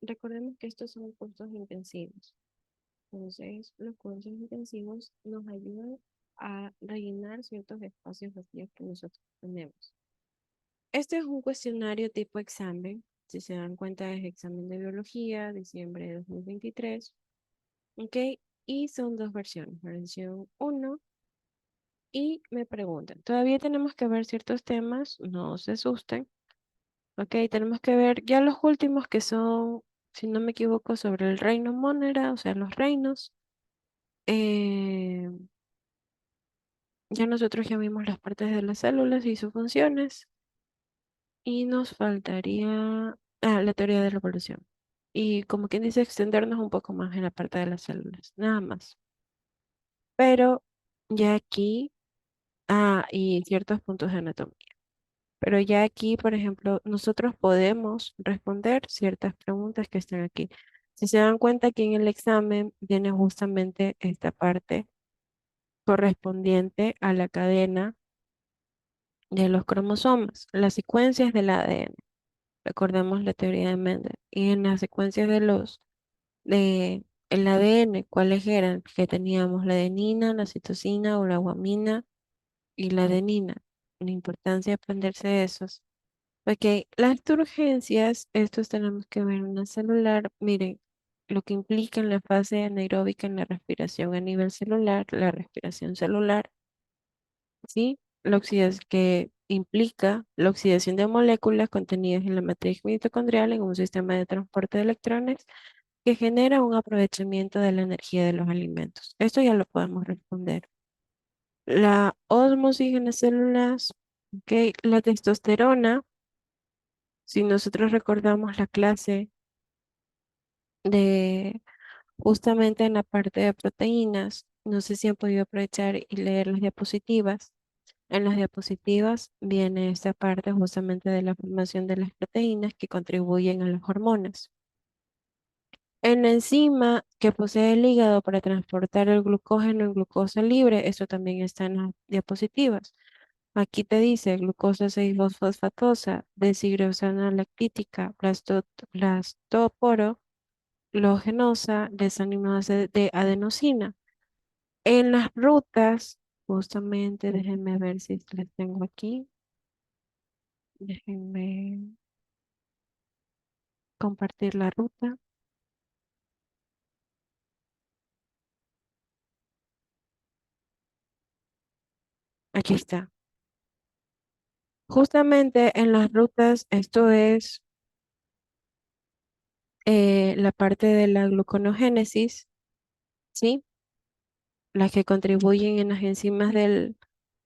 recordemos que estos son cursos intensivos. Entonces, los cursos intensivos nos ayudan a rellenar ciertos espacios vacíos que nosotros tenemos. Este es un cuestionario tipo examen. Si se dan cuenta, es examen de biología, diciembre de 2023. ¿Ok? Y son dos versiones, versión uno. Y me preguntan, todavía tenemos que ver ciertos temas, no se asusten. ¿Ok? Tenemos que ver ya los últimos que son, si no me equivoco, sobre el reino Monera, o sea, los reinos. Eh, Ya nosotros ya vimos las partes de las células y sus funciones y nos faltaría la teoría de la evolución. Y como quien dice, extendernos un poco más en la parte de las células, nada más. Pero ya aquí, y ciertos puntos de anatomía. Pero ya aquí, por ejemplo, nosotros podemos responder ciertas preguntas que están aquí. Si se dan cuenta que en el examen viene justamente esta parte correspondiente a la cadena de los cromosomas, las secuencias del ADN. Recordemos la teoría de Mendel. Y en las secuencias de el ADN, ¿cuáles eran? Que teníamos la adenina, la citosina o la guamina, y la adenina. La importancia de aprenderse esos. Ok, las turgencias, estos tenemos que ver en una celular. Miren, lo que implica en la fase anaeróbica en la respiración a nivel celular, la respiración celular, ¿sí? La oxidación que implica la oxidación de moléculas contenidas en la matriz mitocondrial en un sistema de transporte de electrones que genera un aprovechamiento de la energía de los alimentos. Esto ya lo podemos responder. La ósmosis en las células, ok, la testosterona, si nosotros recordamos la clase de justamente en la parte de proteínas, no sé si han podido aprovechar y leer las diapositivas. En las diapositivas viene esta parte justamente de la formación de las proteínas que contribuyen a las hormonas. En la enzima que posee el hígado para transportar el glucógeno en glucosa libre, eso también está en las diapositivas. Aquí te dice glucosa 6-fosfatosa, deshidrogenasa lactítica, blastoporo, logenosa, desaminasa de adenosina. En las rutas, justamente, déjenme ver si las tengo aquí. Déjenme compartir la ruta. Aquí está. Justamente en las rutas, esto es la parte de la gluconogénesis, ¿sí? Las que contribuyen en las enzimas del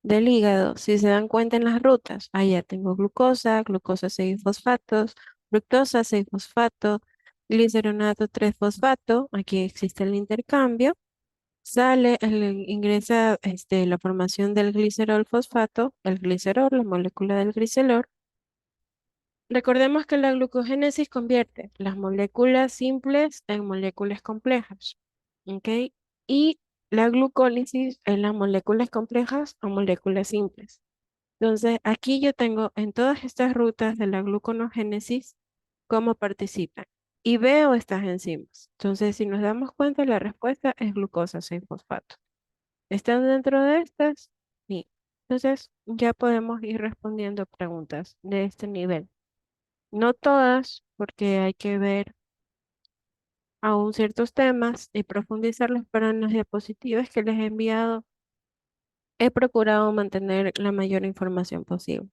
hígado. Si se dan cuenta en las rutas, allá tengo glucosa, glucosa 6-fosfatos, fructosa 6-fosfato, gliceronato 3-fosfato. Aquí existe el intercambio. Sale, ingresa la formación del glicerol fosfato, el glicerol, la molécula del glicerol. Recordemos que la glucogénesis convierte las moléculas simples en moléculas complejas, ¿ok? Y la glucólisis en las moléculas complejas o moléculas simples. Entonces, aquí yo tengo en todas estas rutas de la gluconogénesis cómo participan y veo estas enzimas. Entonces, si nos damos cuenta, la respuesta es glucosa 6-fosfato. ¿Están dentro de estas? Sí. Entonces, ya podemos ir respondiendo preguntas de este nivel. No todas, porque hay que ver aún ciertos temas y profundizarlos, pero en las diapositivas que les he enviado he procurado mantener la mayor información posible.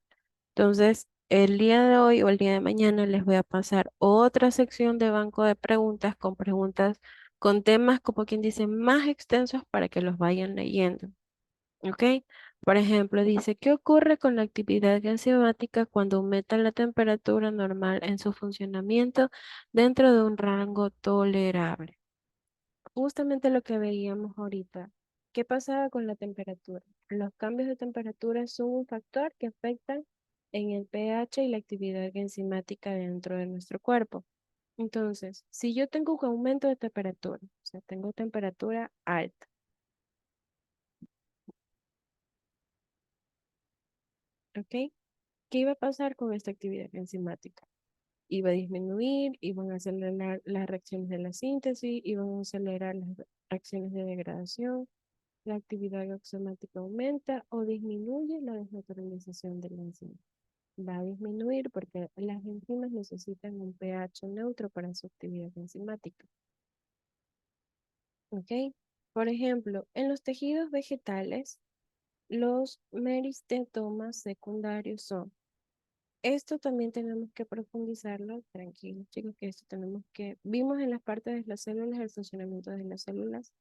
Entonces, el día de hoy o el día de mañana les voy a pasar otra sección de banco de preguntas con preguntas con temas, como quien dice, más extensos para que los vayan leyendo. ¿Ok? Por ejemplo, dice, ¿qué ocurre con la actividad enzimática cuando aumenta la temperatura normal en su funcionamiento dentro de un rango tolerable? Justamente lo que veíamos ahorita. ¿Qué pasaba con la temperatura? Los cambios de temperatura son un factor que afectan en el pH y la actividad enzimática dentro de nuestro cuerpo. Entonces, si yo tengo un aumento de temperatura, o sea, tengo temperatura alta, ¿ok? ¿Qué iba a pasar con esta actividad enzimática? Iba a disminuir, iban a acelerar las reacciones de la síntesis, iban a acelerar las reacciones de degradación, la actividad oxomática aumenta o disminuye la desnaturalización de la enzima. Va a disminuir porque las enzimas necesitan un pH neutro para su actividad enzimática. ¿Ok? Por ejemplo, en los tejidos vegetales, los meristetomas secundarios son. Esto también tenemos que profundizarlo, tranquilos chicos, que esto tenemos que, vimos en las partes de las células el funcionamiento de las células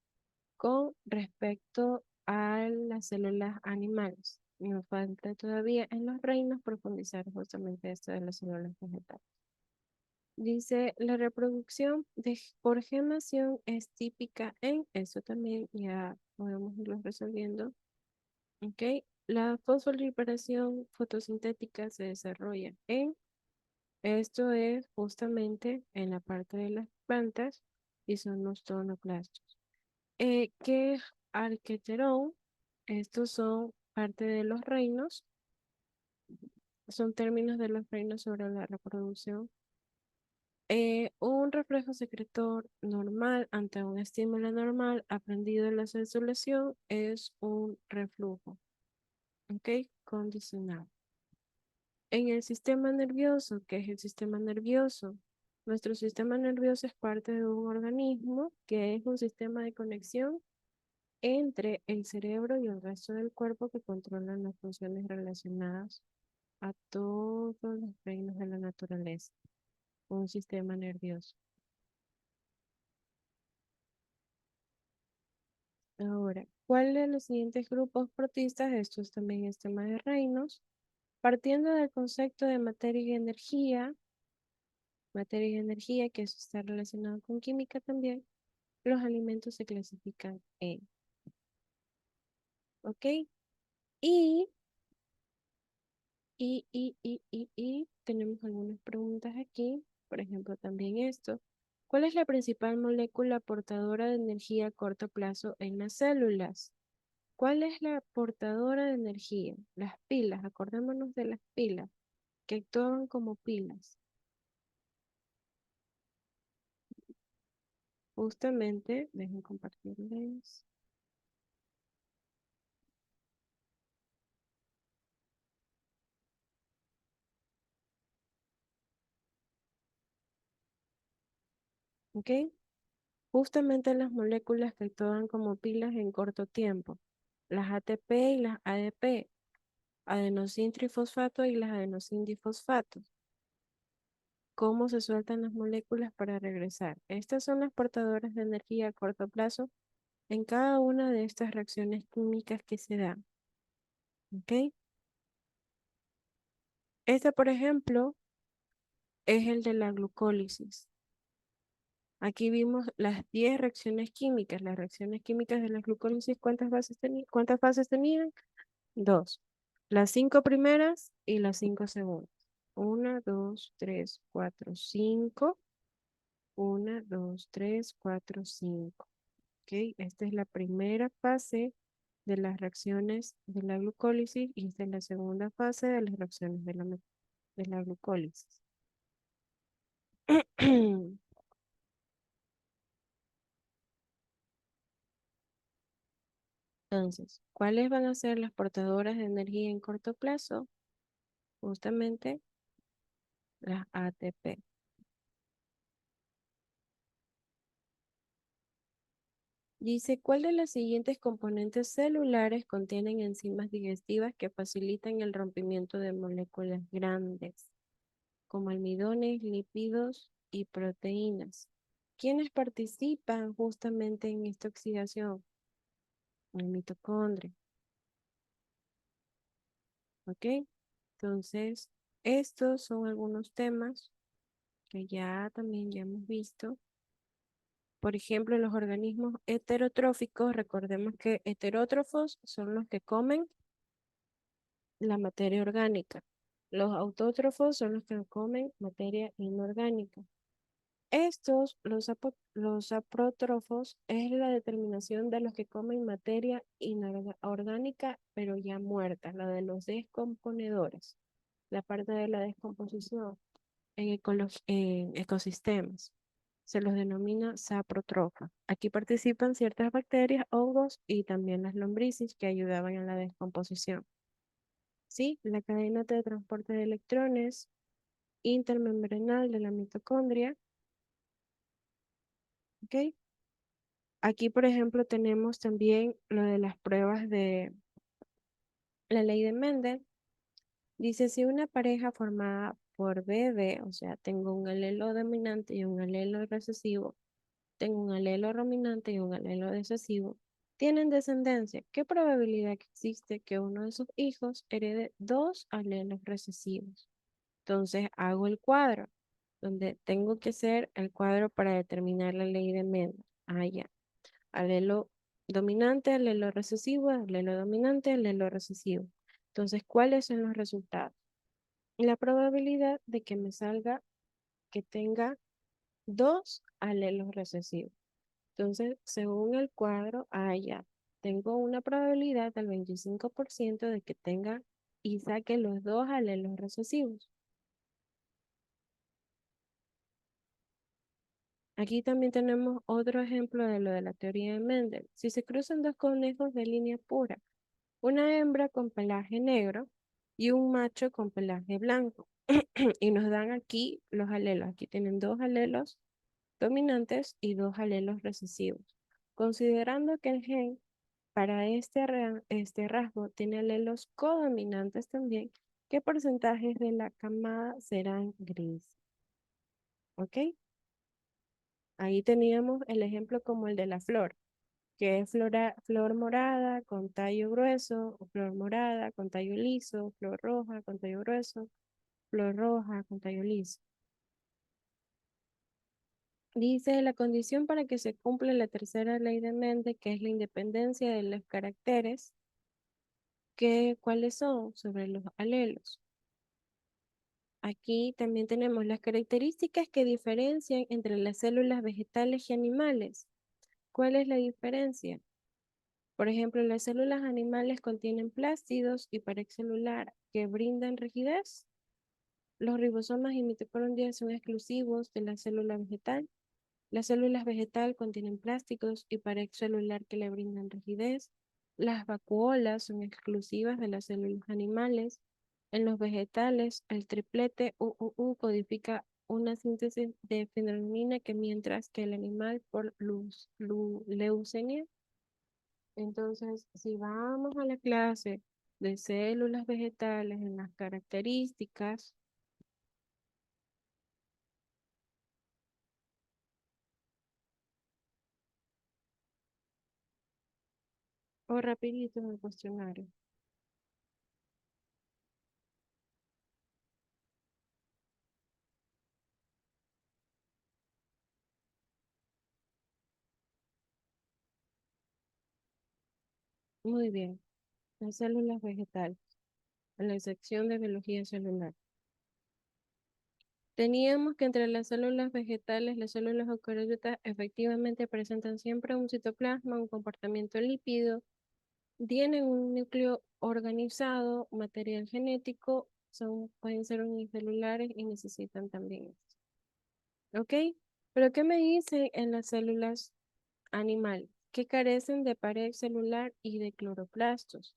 con respecto a las células animales. Nos falta todavía en los reinos profundizar justamente esto de las células vegetales. Dice, la reproducción por gemación es típica en, eso también ya podemos irlo resolviendo, ¿ok? La fosfoliparación fotosintética se desarrolla en, esto es justamente en la parte de las plantas y son los tonoclastos. ¿Qué es arqueterón? Estos son parte de los reinos, son términos de los reinos sobre la reproducción. Un reflejo secretor normal ante un estímulo normal aprendido en la circulación es un reflujo. ¿Ok? Condicional. En el sistema nervioso, ¿qué es el sistema nervioso? Nuestro sistema nervioso es parte de un organismo que es un sistema de conexión entre el cerebro y el resto del cuerpo que controlan las funciones relacionadas a todos los reinos de la naturaleza. Un sistema nervioso. Ahora, ¿cuál de los siguientes grupos protistas? Esto es también es tema de reinos. Partiendo del concepto de materia y energía, que eso está relacionado con química también, los alimentos se clasifican en, ¿ok? Y, tenemos algunas preguntas aquí, por ejemplo, también esto. ¿Cuál es la principal molécula portadora de energía a corto plazo en las células? ¿Cuál es la portadora de energía? Las pilas, acordémonos de las pilas, que actúan como pilas. Justamente, dejen compartirles. ¿Ok? Justamente las moléculas que actúan como pilas en corto tiempo. Las ATP y las ADP, adenosín trifosfato y las adenosín difosfatos. ¿Cómo se sueltan las moléculas para regresar? Estas son las portadoras de energía a corto plazo en cada una de estas reacciones químicas que se dan. ¿Ok? Este, por ejemplo, es el de la glucólisis. Aquí vimos las 10 reacciones químicas. Las reacciones químicas de la glucólisis, ¿cuántas fases tenían? Dos. Las 5 primeras y las 5 segundas. Una, dos, tres, cuatro, cinco. Una, dos, tres, cuatro, cinco. ¿Ok? Esta es la primera fase de las reacciones de la glucólisis y esta es la segunda fase de las reacciones de la glucólisis. Entonces, ¿cuáles van a ser las portadoras de energía en corto plazo? Justamente las ATP. Dice, ¿cuál de las siguientes componentes celulares contienen enzimas digestivas que facilitan el rompimiento de moléculas grandes, como almidones, lípidos y proteínas? ¿Quiénes participan justamente en esta oxidación? El mitocondria, ¿ok? Entonces, estos son algunos temas que ya también ya hemos visto. Por ejemplo, los organismos heterotróficos, recordemos que heterótrofos son los que comen la materia orgánica. Los autótrofos son los que comen materia inorgánica. Los aprótrofos, es la determinación de los que comen materia inorgánica, pero ya muerta, la de los descomponedores, la parte de la descomposición en ecosistemas. Se los denomina saprotrofa. Aquí participan ciertas bacterias, hongos y también las lombrices que ayudaban en la descomposición. ¿Sí? La cadena de transporte de electrones intermembranal de la mitocondria. ¿Ok? Aquí, por ejemplo, tenemos también lo de las pruebas de la ley de Mendel. Dice, si una pareja formada por BB, o sea, tengo un alelo dominante y un alelo recesivo, tengo un alelo dominante y un alelo recesivo, tienen descendencia, ¿qué probabilidad que existe que uno de sus hijos herede dos alelos recesivos? Entonces hago el cuadro, donde tengo que hacer el cuadro para determinar la ley de Mendel. Ah, ya. Alelo dominante, alelo recesivo, alelo dominante, alelo recesivo. Entonces, ¿cuáles son los resultados? La probabilidad de que me salga que tenga dos alelos recesivos. Entonces, según el cuadro, ya, tengo una probabilidad del 25% de que tenga y saque los dos alelos recesivos. Aquí también tenemos otro ejemplo de lo de la teoría de Mendel. Si se cruzan dos conejos de línea pura, una hembra con pelaje negro y un macho con pelaje blanco. Y nos dan aquí los alelos. Aquí tienen dos alelos dominantes y dos alelos recesivos. Considerando que el gen para este rasgo tiene alelos codominantes también, ¿qué porcentajes de la camada serán gris? ¿Ok? Ahí teníamos el ejemplo como el de la flor, que es flor morada con tallo grueso, o flor morada con tallo liso, flor roja con tallo grueso, flor roja con tallo liso. Dice la condición para que se cumpla la tercera ley de Mendel, que es la independencia de los caracteres, ¿cuáles son? Sobre los alelos. Aquí también tenemos las características que diferencian entre las células vegetales y animales. ¿Cuál es la diferencia? Por ejemplo, las células animales contienen plástidos y pared celular que brindan rigidez. Los ribosomas y mitocondrias son exclusivos de la célula vegetal. Las células vegetal contienen plásticos y pared celular que le brindan rigidez. Las vacuolas son exclusivas de las células animales. En los vegetales, el triplete UUU codifica una síntesis de fenillanina que mientras que el animal por leucemia. Entonces, si vamos a la clase de células vegetales en las características, o rapidito en el cuestionario. Muy bien, las células vegetales, en la sección de biología celular. Teníamos que entre las células vegetales, las células eucariotas efectivamente presentan siempre un citoplasma, un comportamiento lípido, tienen un núcleo organizado, material genético, pueden ser unicelulares y necesitan también esto. ¿Ok? Pero ¿qué me dicen en las células animales? Que carecen de pared celular y de cloroplastos.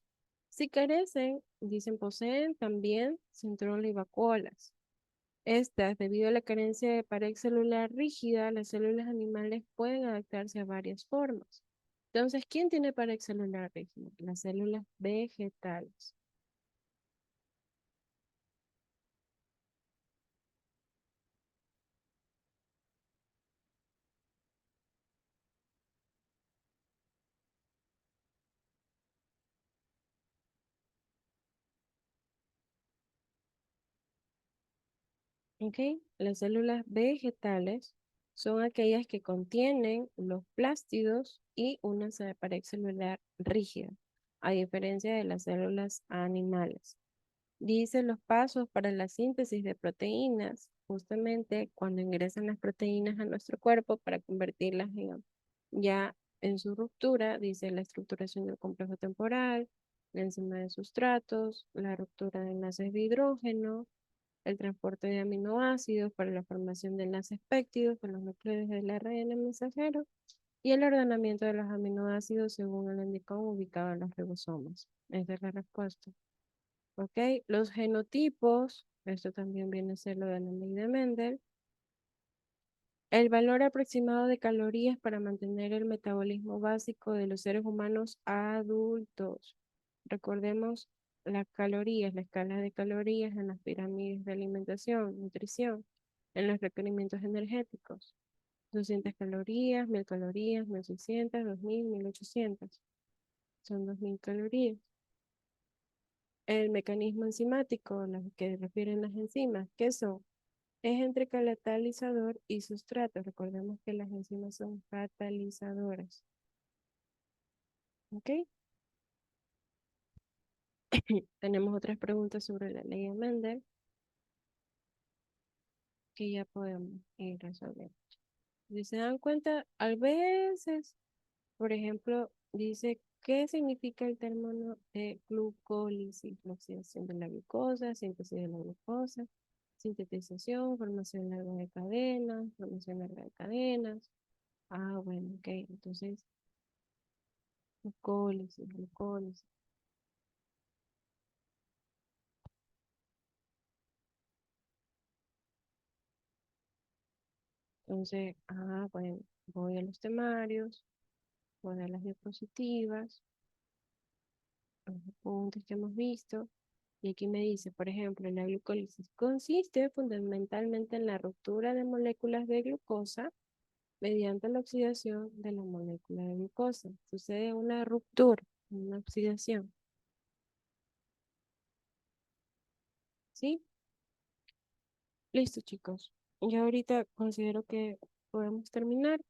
Si carecen, dicen poseen también centriola y vacuolas. Estas, debido a la carencia de pared celular rígida, las células animales pueden adaptarse a varias formas. Entonces, ¿quién tiene pared celular rígida? Las células vegetales. ¿Ok? Las células vegetales son aquellas que contienen los plástidos y una pared celular rígida, a diferencia de las células animales. Dice los pasos para la síntesis de proteínas, justamente cuando ingresan las proteínas a nuestro cuerpo para convertirlas ya en su ruptura, dice la estructuración del complejo temporal, la enzima de sustratos, la ruptura de enlaces de hidrógeno, el transporte de aminoácidos para la formación de enlaces péptidos con los núcleos del ARN mensajero y el ordenamiento de los aminoácidos según el endicón ubicado en los ribosomas. Esa es la respuesta. ¿Ok? Los genotipos, esto también viene a ser lo de la ley de Mendel. El valor aproximado de calorías para mantener el metabolismo básico de los seres humanos adultos. Recordemos las calorías, la escala de calorías en las pirámides de alimentación, nutrición, en los requerimientos energéticos. 200 calorías, 1000 calorías, 1600, 2000, 1800. Son 2000 calorías. El mecanismo enzimático, lo que refieren las enzimas, ¿qué son? Es entre catalizador y sustrato. Recordemos que las enzimas son catalizadoras. ¿Ok? Tenemos otras preguntas sobre la ley de Mendel que ya podemos ir resolviendo. Si se dan cuenta, a veces, por ejemplo, dice qué significa el término de glucólisis, la oxidación de la glucosa, síntesis de la glucosa, sintetización, formación larga de cadenas. Ah, bueno, ok, entonces, glucólisis, glucólisis. Entonces, bueno, voy a los temarios, voy a las diapositivas, a los puntos que hemos visto. Y aquí me dice, por ejemplo, la glucólisis consiste fundamentalmente en la ruptura de moléculas de glucosa mediante la oxidación de la molécula de glucosa. Sucede una ruptura, una oxidación. ¿Sí? Listo, chicos. Yo ahorita considero que podemos terminar.